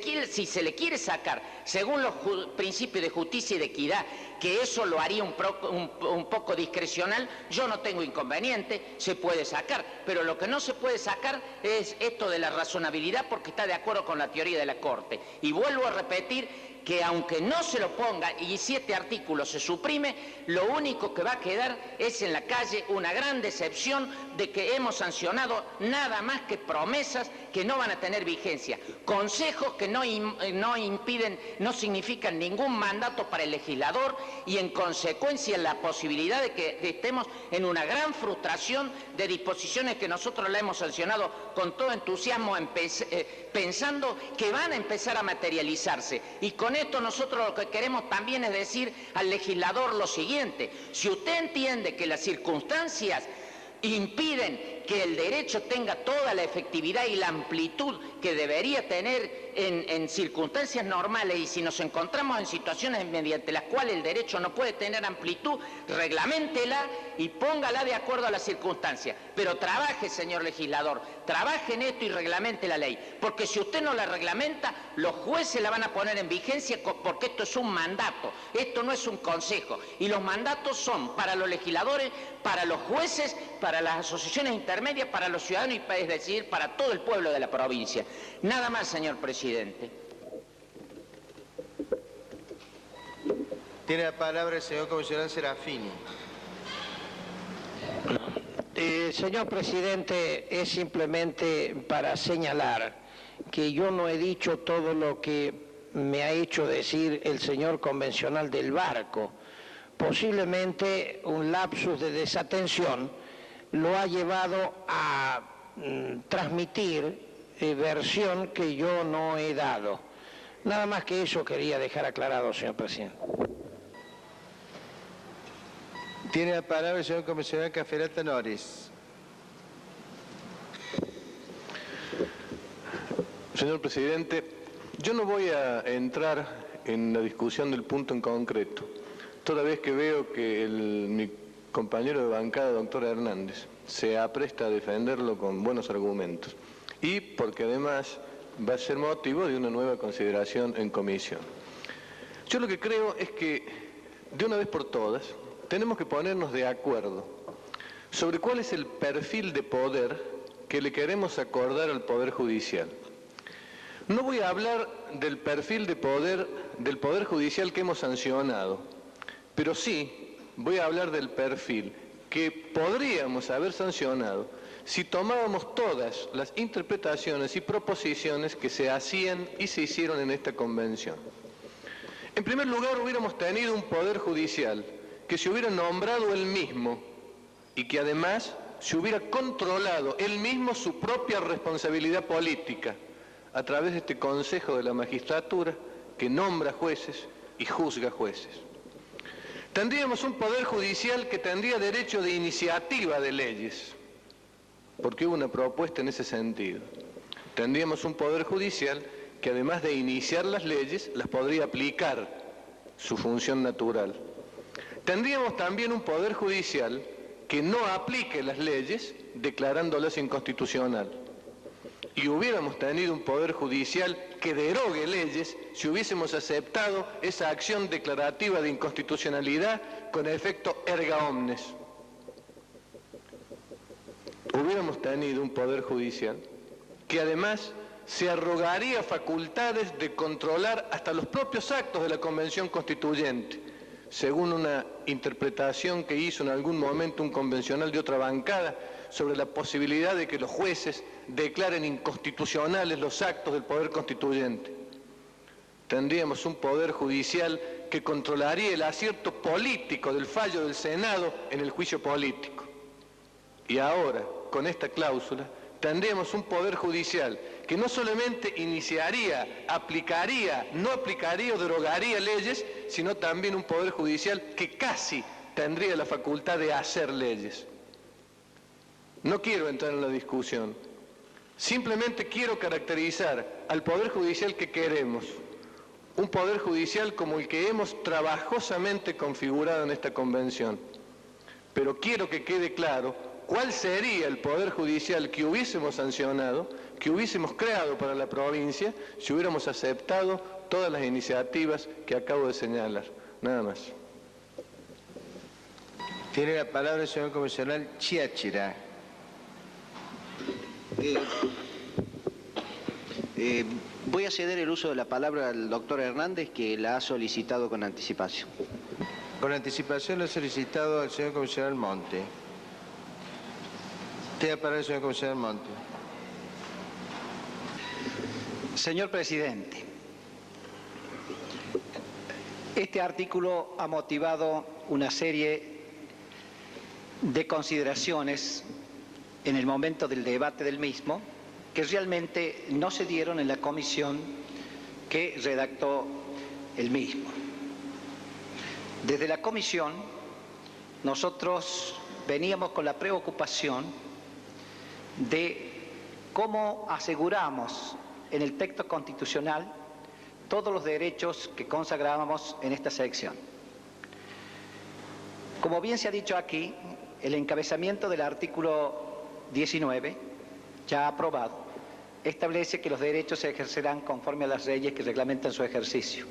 quiere sacar según los principios de justicia y de equidad, que eso lo haría un poco discrecional, yo no tengo inconveniente, se puede sacar, pero lo que no se puede sacar es esto de la razonabilidad porque está de acuerdo con la teoría de la Corte. Y vuelvo a repetir que aunque no se lo ponga y si este artículo se suprime, lo único que va a quedar es en la calle una gran decepción de que hemos sancionado nada más que promesas que no van a tener vigencia, consejos que no significan ningún mandato para el legislador y en consecuencia la posibilidad de que estemos en una gran frustración de disposiciones que nosotros la hemos sancionado con todo entusiasmo pensando que van a empezar a materializarse. Y con esto nosotros lo que queremos también es decir al legislador lo siguiente: si usted entiende que las circunstancias impiden que el derecho tenga toda la efectividad y la amplitud que debería tener en circunstancias normales, y si nos encontramos en situaciones mediante las cuales el derecho no puede tener amplitud, reglaméntela y póngala de acuerdo a las circunstancias. Pero trabaje, señor legislador, trabaje en esto y reglamente la ley, porque si usted no la reglamenta, los jueces la van a poner en vigencia porque esto es un mandato, esto no es un consejo, y los mandatos son para los legisladores, para los jueces, para las asociaciones intermedias, para los ciudadanos y es decir, para todo el pueblo de la provincia. Nada más, señor presidente. Tiene la palabra el señor comisionado Serafini. Señor presidente, es simplemente para señalar que yo no he dicho todo lo que me ha hecho decir el señor convencional del Barco. Posiblemente un lapsus de desatención lo ha llevado a transmitir versión que yo no he dado. Nada más que eso quería dejar aclarado, señor presidente. Tiene la palabra el señor comisionado Caferata Nores. Señor presidente, yo no voy a entrar en la discusión del punto en concreto, toda vez que veo que mi compañero de bancada, doctor Hernández, se apresta a defenderlo con buenos argumentos y porque además va a ser motivo de una nueva consideración en comisión. Yo lo que creo es que, de una vez por todas, tenemos que ponernos de acuerdo sobre cuál es el perfil de poder que le queremos acordar al Poder Judicial. No voy a hablar del perfil de poder del Poder Judicial que hemos sancionado, pero sí voy a hablar del perfil que podríamos haber sancionado si tomábamos todas las interpretaciones y proposiciones que se hacían y se hicieron en esta convención. En primer lugar, hubiéramos tenido un Poder Judicial que se hubiera nombrado él mismo y que además se hubiera controlado él mismo su propia responsabilidad política a través de este Consejo de la Magistratura que nombra jueces y juzga jueces. Tendríamos un Poder Judicial que tendría derecho de iniciativa de leyes, porque hubo una propuesta en ese sentido. Tendríamos un Poder Judicial que además de iniciar las leyes, las podría aplicar, su función natural. Tendríamos también un Poder Judicial que no aplique las leyes declarándolas inconstitucional. Y hubiéramos tenido un Poder Judicial que derogue leyes si hubiésemos aceptado esa acción declarativa de inconstitucionalidad con efecto erga omnes. Hubiéramos tenido un Poder Judicial que además se arrogaría facultades de controlar hasta los propios actos de la Convención Constituyente, según una interpretación que hizo en algún momento un convencional de otra bancada sobre la posibilidad de que los jueces declaren inconstitucionales los actos del Poder Constituyente. Tendríamos un Poder Judicial que controlaría el acierto político del fallo del Senado en el juicio político. Y ahora, con esta cláusula, tendríamos un Poder Judicial que no solamente iniciaría, aplicaría, no aplicaría o derogaría leyes, sino también un Poder Judicial que casi tendría la facultad de hacer leyes. No quiero entrar en la discusión, simplemente quiero caracterizar al Poder Judicial que queremos, un Poder Judicial como el que hemos trabajosamente configurado en esta convención. Pero quiero que quede claro cuál sería el Poder Judicial que hubiésemos sancionado, que hubiésemos creado para la provincia, si hubiéramos aceptado todas las iniciativas que acabo de señalar. Nada más. Tiene la palabra el señor comisionado Chiachira. Voy a ceder el uso de la palabra al doctor Hernández, que la ha solicitado con anticipación. Con anticipación lo ha solicitado al señor comisionado Monte. Tiene la palabra el señor comisionado Monte. Señor presidente, este artículo ha motivado una serie de consideraciones en el momento del debate del mismo que realmente no se dieron en la comisión que redactó el mismo. Desde la comisión nosotros veníamos con la preocupación de cómo aseguramos en el texto constitucional todos los derechos que consagrábamos en esta sección. Como bien se ha dicho aquí, el encabezamiento del artículo 19, ya aprobado, establece que los derechos se ejercerán conforme a las leyes que reglamentan su ejercicio.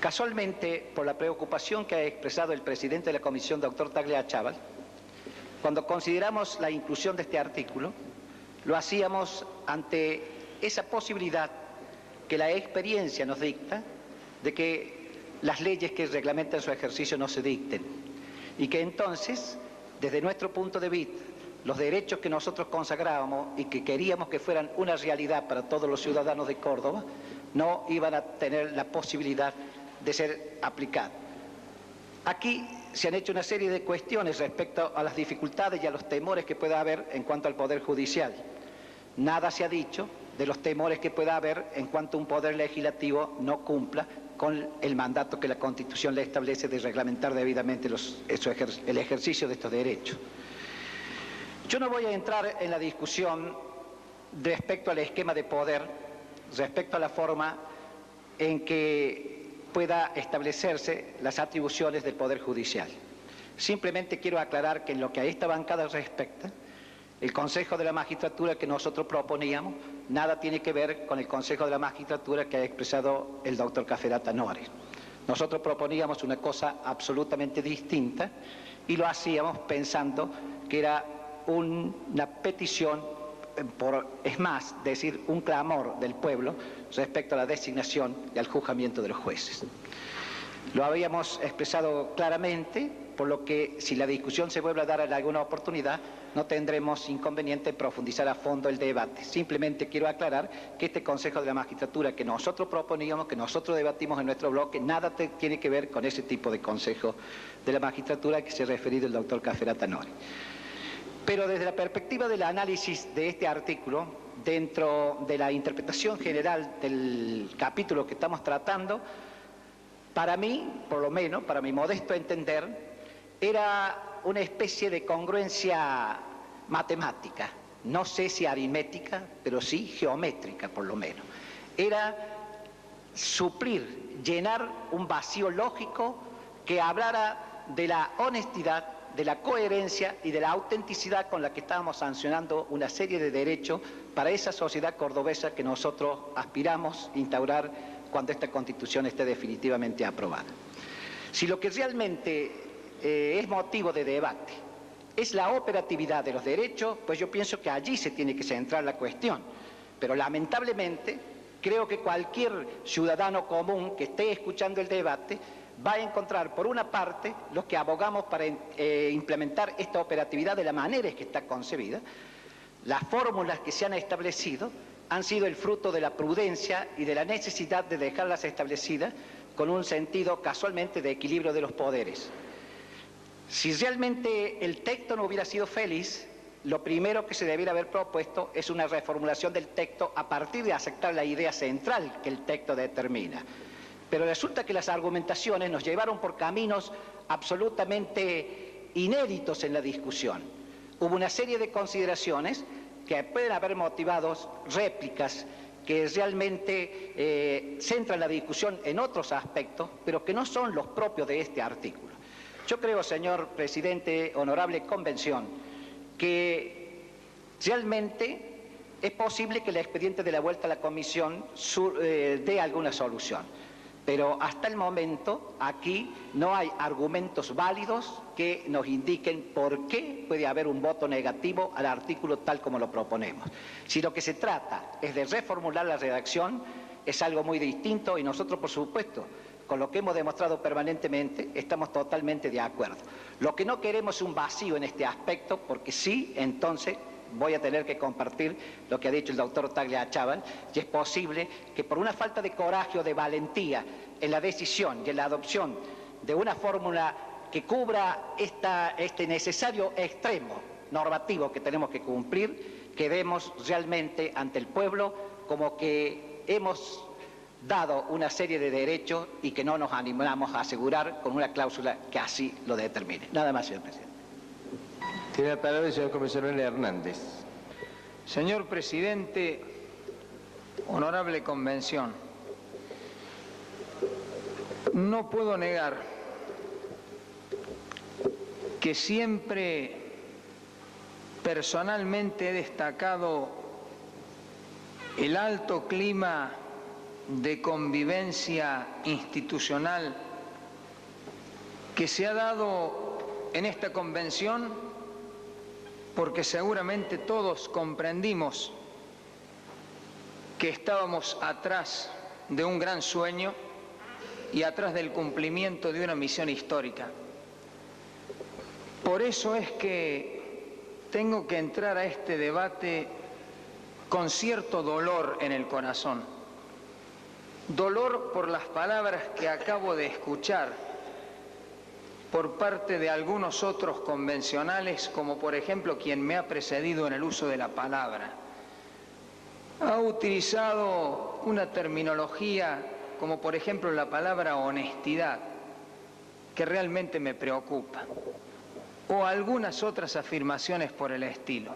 Casualmente, por la preocupación que ha expresado el presidente de la comisión, doctor Tagliachaval, cuando consideramos la inclusión de este artículo, lo hacíamos ante esa posibilidad que la experiencia nos dicta de que las leyes que reglamentan su ejercicio no se dicten y que entonces, desde nuestro punto de vista, los derechos que nosotros consagrábamos y que queríamos que fueran una realidad para todos los ciudadanos de Córdoba, no iban a tener la posibilidad de ser aplicados. Aquí se han hecho una serie de cuestiones respecto a las dificultades y a los temores que pueda haber en cuanto al Poder Judicial. Nada se ha dicho de los temores que pueda haber en cuanto un Poder Legislativo no cumpla con el mandato que la Constitución le establece de reglamentar debidamente el ejercicio de estos derechos. Yo no voy a entrar en la discusión respecto al esquema de poder, respecto a la forma en que pueda establecerse las atribuciones del Poder Judicial. Simplemente quiero aclarar que en lo que a esta bancada respecta, el Consejo de la Magistratura que nosotros proponíamos nada tiene que ver con el Consejo de la Magistratura que ha expresado el doctor Cafferata Nori. Nosotros proponíamos una cosa absolutamente distinta y lo hacíamos pensando que era una petición, es más, decir, un clamor del pueblo respecto a la designación y al juzgamiento de los jueces. Lo habíamos expresado claramente, por lo que si la discusión se vuelve a dar en alguna oportunidad, no tendremos inconveniente en profundizar a fondo el debate. Simplemente quiero aclarar que este Consejo de la Magistratura que nosotros proponíamos, que nosotros debatimos en nuestro bloque, nada tiene que ver con ese tipo de Consejo de la Magistratura que se ha referido el doctor Cafferata Nori. Pero desde la perspectiva del análisis de este artículo, dentro de la interpretación general del capítulo que estamos tratando, para mí, por lo menos, para mi modesto entender, era una especie de congruencia matemática, no sé si aritmética, pero sí geométrica por lo menos. Era suplir, llenar un vacío lógico que hablara de la honestidad, de la coherencia y de la autenticidad con la que estábamos sancionando una serie de derechos para esa sociedad cordobesa que nosotros aspiramos a instaurar cuando esta Constitución esté definitivamente aprobada. Si lo que realmente es motivo de debate es la operatividad de los derechos, pues yo pienso que allí se tiene que centrar la cuestión. Pero lamentablemente creo que cualquier ciudadano común que esté escuchando el debate va a encontrar, por una parte, los que abogamos para implementar esta operatividad de la manera en que está concebida. Las fórmulas que se han establecido han sido el fruto de la prudencia y de la necesidad de dejarlas establecidas con un sentido casualmente de equilibrio de los poderes. Si realmente el texto no hubiera sido feliz, lo primero que se debiera haber propuesto es una reformulación del texto a partir de aceptar la idea central que el texto determina. Pero resulta que las argumentaciones nos llevaron por caminos absolutamente inéditos en la discusión. Hubo una serie de consideraciones que pueden haber motivado réplicas que realmente centran la discusión en otros aspectos, pero que no son los propios de este artículo. Yo creo, señor presidente, honorable convención, que realmente es posible que el expediente de la vuelta a la comisión dé alguna solución. Pero hasta el momento aquí no hay argumentos válidos que nos indiquen por qué puede haber un voto negativo al artículo tal como lo proponemos. Si lo que se trata es de reformular la redacción, es algo muy distinto y nosotros, por supuesto, con lo que hemos demostrado permanentemente, estamos totalmente de acuerdo. Lo que no queremos es un vacío en este aspecto, porque sí, entonces voy a tener que compartir lo que ha dicho el doctor Tagliachaval, y es posible que por una falta de coraje o de valentía en la decisión y en la adopción de una fórmula que cubra este necesario extremo normativo que tenemos que cumplir, quedemos realmente ante el pueblo como que hemos dado una serie de derechos y que no nos animamos a asegurar con una cláusula que así lo determine. Nada más, señor presidente. Tiene la palabra el señor comisionado Hernández. Señor presidente, honorable convención, no puedo negar que siempre personalmente he destacado el alto clima de convivencia institucional que se ha dado en esta convención, porque seguramente todos comprendimos que estábamos atrás de un gran sueño y atrás del cumplimiento de una misión histórica. Por eso es que tengo que entrar a este debate con cierto dolor en el corazón. Dolor por las palabras que acabo de escuchar por parte de algunos otros convencionales, como por ejemplo quien me ha precedido en el uso de la palabra. Ha utilizado una terminología como por ejemplo la palabra honestidad, que realmente me preocupa, o algunas otras afirmaciones por el estilo.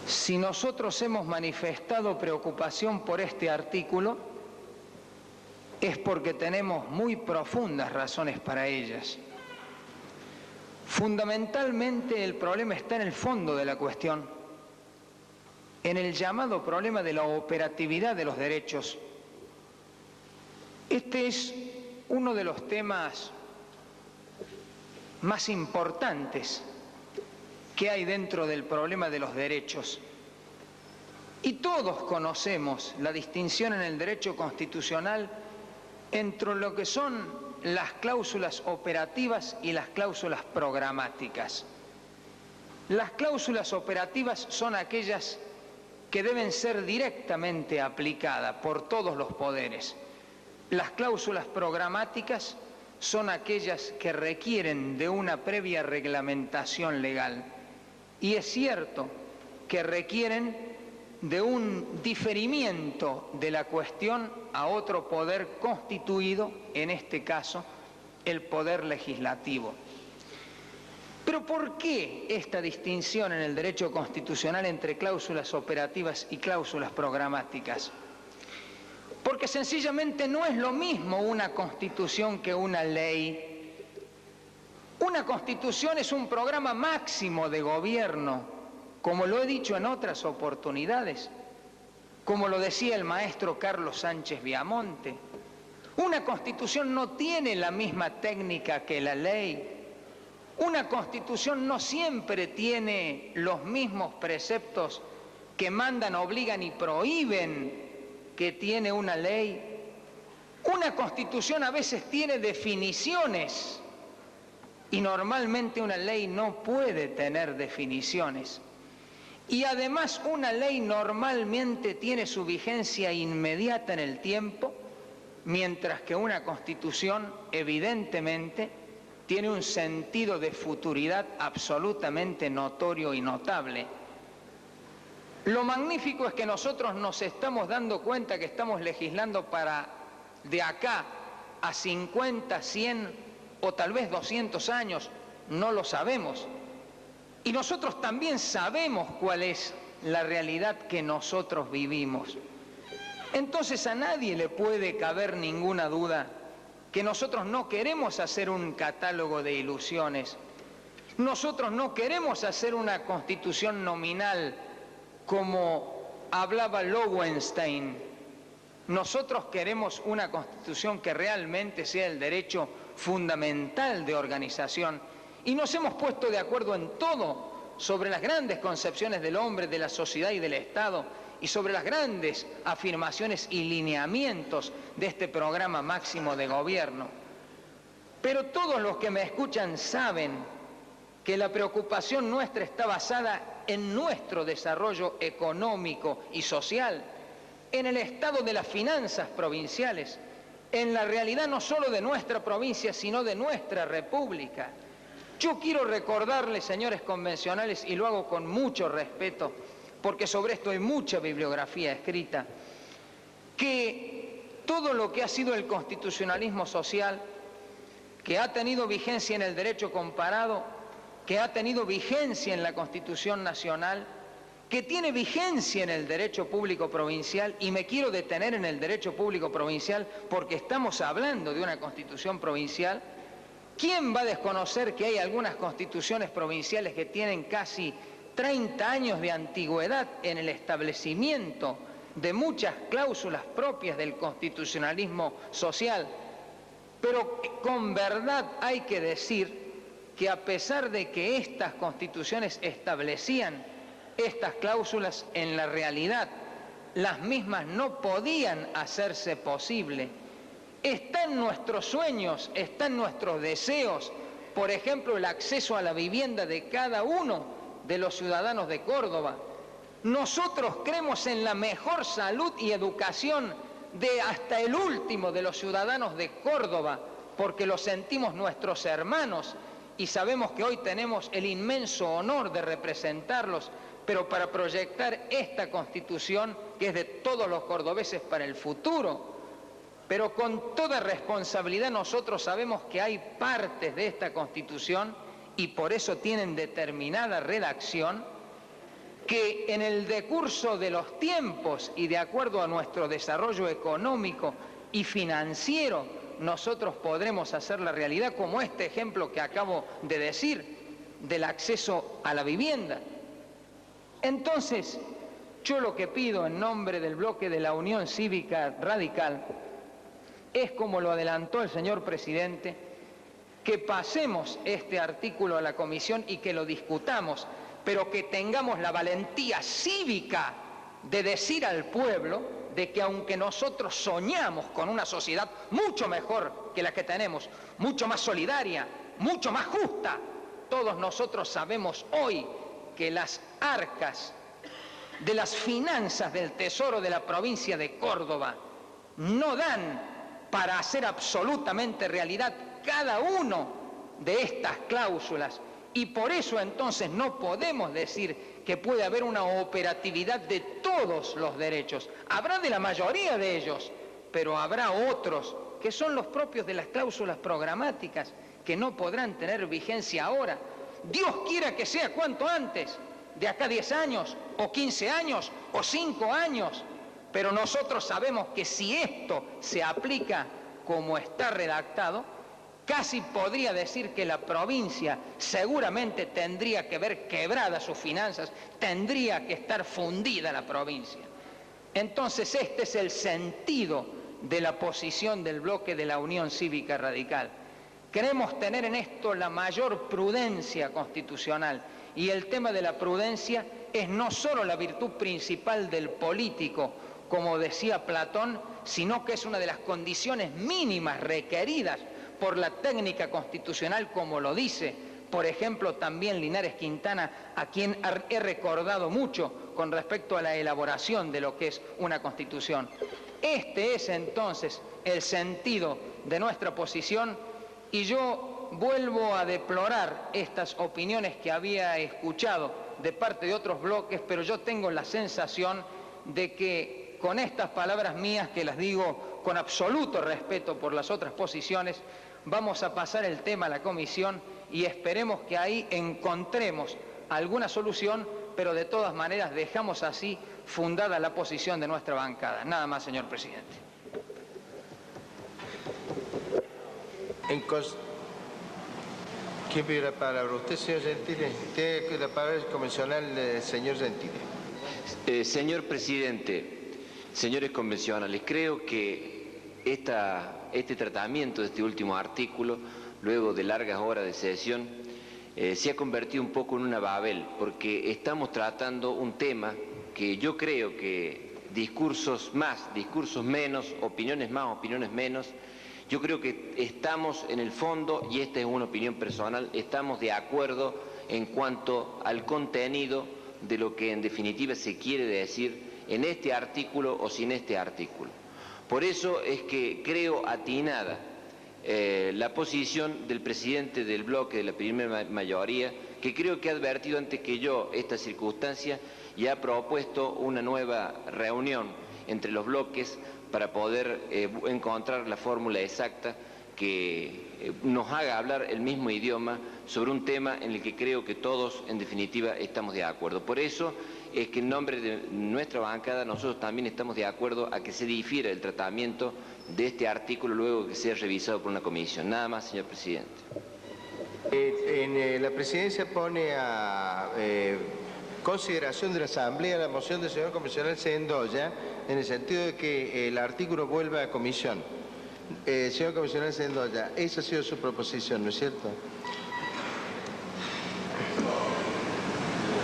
Si nosotros hemos manifestado preocupación por este artículo, es porque tenemos muy profundas razones para ellas. Fundamentalmente el problema está en el fondo de la cuestión, en el llamado problema de la operatividad de los derechos. Este es uno de los temas más importantes que hay dentro del problema de los derechos. Y todos conocemos la distinción en el derecho constitucional entre lo que son las cláusulas operativas y las cláusulas programáticas. Las cláusulas operativas son aquellas que deben ser directamente aplicadas por todos los poderes. Las cláusulas programáticas son aquellas que requieren de una previa reglamentación legal. Y es cierto que requieren de un diferimiento de la cuestión a otro poder constituido, en este caso, el poder legislativo. Pero ¿por qué esta distinción en el derecho constitucional entre cláusulas operativas y cláusulas programáticas? Porque sencillamente no es lo mismo una constitución que una ley. Una constitución es un programa máximo de gobierno, como lo he dicho en otras oportunidades, como lo decía el maestro Carlos Sánchez Viamonte. Una constitución no tiene la misma técnica que la ley. Una constitución no siempre tiene los mismos preceptos que mandan, obligan y prohíben que tiene una ley. Una constitución a veces tiene definiciones y normalmente una ley no puede tener definiciones. Y además una ley normalmente tiene su vigencia inmediata en el tiempo, mientras que una constitución evidentemente tiene un sentido de futuridad absolutamente notorio y notable. Lo magnífico es que nosotros nos estamos dando cuenta que estamos legislando para de acá a 50, 100 o tal vez 200 años, no lo sabemos. Y nosotros también sabemos cuál es la realidad que nosotros vivimos. Entonces a nadie le puede caber ninguna duda que nosotros no queremos hacer un catálogo de ilusiones. Nosotros no queremos hacer una constitución nominal como hablaba Lowenstein. Nosotros queremos una constitución que realmente sea el derecho fundamental de organización. Y nos hemos puesto de acuerdo en todo sobre las grandes concepciones del hombre, de la sociedad y del Estado, y sobre las grandes afirmaciones y lineamientos de este programa máximo de gobierno. Pero todos los que me escuchan saben que la preocupación nuestra está basada en nuestro desarrollo económico y social, en el estado de las finanzas provinciales, en la realidad no solo de nuestra provincia, sino de nuestra república. Yo quiero recordarles, señores convencionales, y lo hago con mucho respeto, porque sobre esto hay mucha bibliografía escrita, que todo lo que ha sido el constitucionalismo social, que ha tenido vigencia en el derecho comparado, que ha tenido vigencia en la Constitución Nacional, que tiene vigencia en el derecho público provincial, y me quiero detener en el derecho público provincial porque estamos hablando de una constitución provincial. ¿Quién va a desconocer que hay algunas constituciones provinciales que tienen casi 30 años de antigüedad en el establecimiento de muchas cláusulas propias del constitucionalismo social? Pero con verdad hay que decir que a pesar de que estas constituciones establecían estas cláusulas, en la realidad las mismas no podían hacerse posible. Está en nuestros sueños, está en nuestros deseos, por ejemplo, el acceso a la vivienda de cada uno de los ciudadanos de Córdoba. Nosotros creemos en la mejor salud y educación de hasta el último de los ciudadanos de Córdoba, porque lo sentimos nuestros hermanos y sabemos que hoy tenemos el inmenso honor de representarlos, pero para proyectar esta Constitución que es de todos los cordobeses para el futuro. Pero con toda responsabilidad nosotros sabemos que hay partes de esta Constitución, y por eso tienen determinada redacción, que en el decurso de los tiempos y de acuerdo a nuestro desarrollo económico y financiero, nosotros podremos hacer la realidad, como este ejemplo que acabo de decir, del acceso a la vivienda. Entonces, yo lo que pido en nombre del bloque de la Unión Cívica Radical es, como lo adelantó el señor presidente, que pasemos este artículo a la comisión y que lo discutamos, pero que tengamos la valentía cívica de decir al pueblo de que aunque nosotros soñamos con una sociedad mucho mejor que la que tenemos, mucho más solidaria, mucho más justa, todos nosotros sabemos hoy que las arcas de las finanzas del Tesoro de la provincia de Córdoba no dan para hacer absolutamente realidad cada uno de estas cláusulas, y por eso entonces no podemos decir que puede haber una operatividad de todos los derechos. Habrá de la mayoría de ellos, pero habrá otros que son los propios de las cláusulas programáticas que no podrán tener vigencia ahora. Dios quiera que sea cuanto antes, de acá 10 años, o 15 años, o 5 años, pero nosotros sabemos que si esto se aplica como está redactado, casi podría decir que la provincia seguramente tendría que ver quebradas sus finanzas, tendría que estar fundida la provincia. Entonces este es el sentido de la posición del bloque de la Unión Cívica Radical. Queremos tener en esto la mayor prudencia constitucional, y el tema de la prudencia es no solo la virtud principal del político, como decía Platón, sino que es una de las condiciones mínimas requeridas por la técnica constitucional, como lo dice, por ejemplo, también Linares Quintana, a quien he recordado mucho con respecto a la elaboración de lo que es una constitución. Este es entonces el sentido de nuestra posición, y yo vuelvo a deplorar estas opiniones que había escuchado de parte de otros bloques, pero yo tengo la sensación de que con estas palabras mías, que las digo con absoluto respeto por las otras posiciones, vamos a pasar el tema a la comisión y esperemos que ahí encontremos alguna solución, pero de todas maneras dejamos así fundada la posición de nuestra bancada. Nada más, señor presidente. ¿Quién pide la palabra? ¿Usted, señor Gentile? Tiene la palabra el convencional, señor Gentile. Señor presidente, señores convencionales, creo que este tratamiento de este último artículo, luego de largas horas de sesión, se ha convertido un poco en una babel, porque estamos tratando un tema que yo creo que discursos más, discursos menos, opiniones más, opiniones menos, yo creo que estamos en el fondo, y esta es una opinión personal, estamos de acuerdo en cuanto al contenido de lo que en definitiva se quiere decir en este artículo o sin este artículo. Por eso es que creo atinada la posición del presidente del bloque de la primera mayoría, que creo que ha advertido antes que yo esta circunstancia y ha propuesto una nueva reunión entre los bloques para poder encontrar la fórmula exacta que nos haga hablar el mismo idioma sobre un tema en el que creo que todos en definitiva estamos de acuerdo. Por eso es que en nombre de nuestra bancada nosotros también estamos de acuerdo a que se difiera el tratamiento de este artículo luego que sea revisado por una comisión. Nada más, señor presidente. La presidencia pone a consideración de la Asamblea la moción del señor convencional Sendoya, en el sentido de que el artículo vuelva a comisión. Señor convencional Sendoya, esa ha sido su proposición, ¿no es cierto?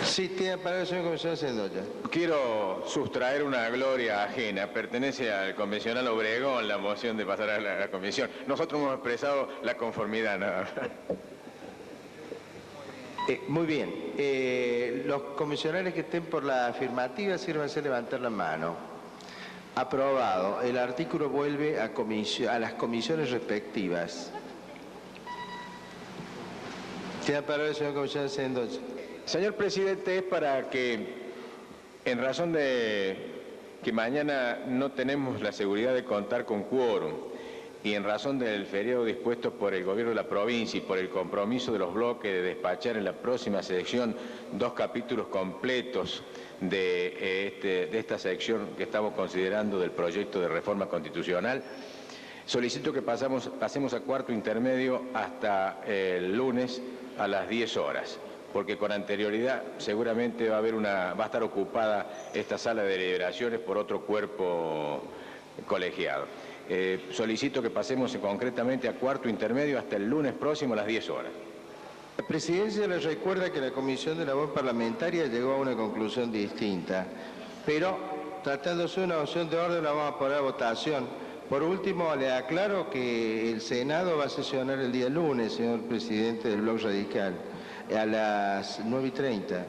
Sí, tiene palabra el señor convencional Sendoya. Quiero sustraer una gloria ajena. Pertenece al convencional Obregón la moción de pasar a la comisión. Nosotros hemos expresado la conformidad nada más. Muy bien. Los convencionales que estén por la afirmativa, sírvanse a levantar la mano. Aprobado. El artículo vuelve a las comisiones respectivas. Tiene la palabra el señor convencional Sendoya. Señor presidente, es para que, en razón de que mañana no tenemos la seguridad de contar con quórum y en razón del feriado dispuesto por el gobierno de la provincia y por el compromiso de los bloques de despachar en la próxima sección 2 capítulos completos de esta sección que estamos considerando del proyecto de reforma constitucional, solicito que pasemos a cuarto intermedio hasta el lunes a las 10 horas, porque con anterioridad seguramente va a estar ocupada esta sala de deliberaciones por otro cuerpo colegiado. Solicito que pasemos concretamente a cuarto intermedio hasta el lunes próximo a las 10 horas. La Presidencia les recuerda que la Comisión de Labor Parlamentaria llegó a una conclusión distinta, pero tratándose de una moción de orden la vamos a poner a votación. Por último, le aclaro que el Senado va a sesionar el día lunes, señor Presidente del Bloque Radical, a las 9:30.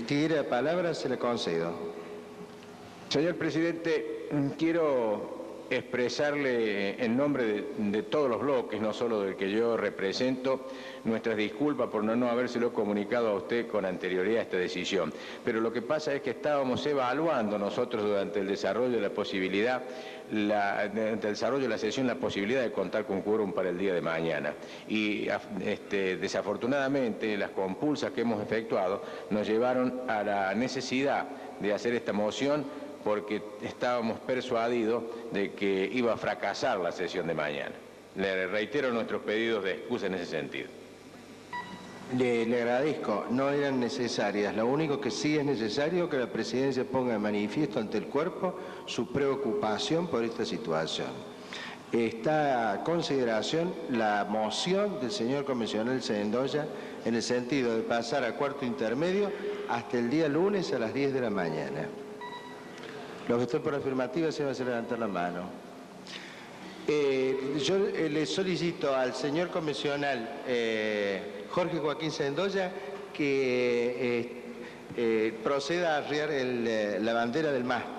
Tiene la palabra, se la concedo. Señor Presidente, quiero expresarle en nombre de todos los bloques, no solo del que yo represento, nuestras disculpas por no habérselo comunicado a usted con anterioridad a esta decisión. Pero lo que pasa es que estábamos evaluando nosotros durante el desarrollo de la posibilidad, durante el desarrollo de la sesión, la posibilidad de contar con quórum para el día de mañana. Y desafortunadamente las compulsas que hemos efectuado nos llevaron a la necesidad de hacer esta moción, porque estábamos persuadidos de que iba a fracasar la sesión de mañana. Le reitero nuestros pedidos de excusa en ese sentido. Le agradezco, no eran necesarias. Lo único que sí es necesario es que la Presidencia ponga de manifiesto ante el cuerpo su preocupación por esta situación. Está a consideración la moción del señor convencional Sendoya en el sentido de pasar a cuarto intermedio hasta el día lunes a las 10 de la mañana. Los que estén por afirmativa se van a hacer levantar la mano. Yo le solicito al señor convencional Jorge Joaquín Sendoya que proceda a arriar la bandera del mástil.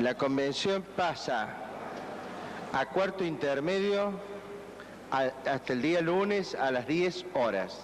La convención pasa a cuarto intermedio hasta el día lunes a las 10 horas.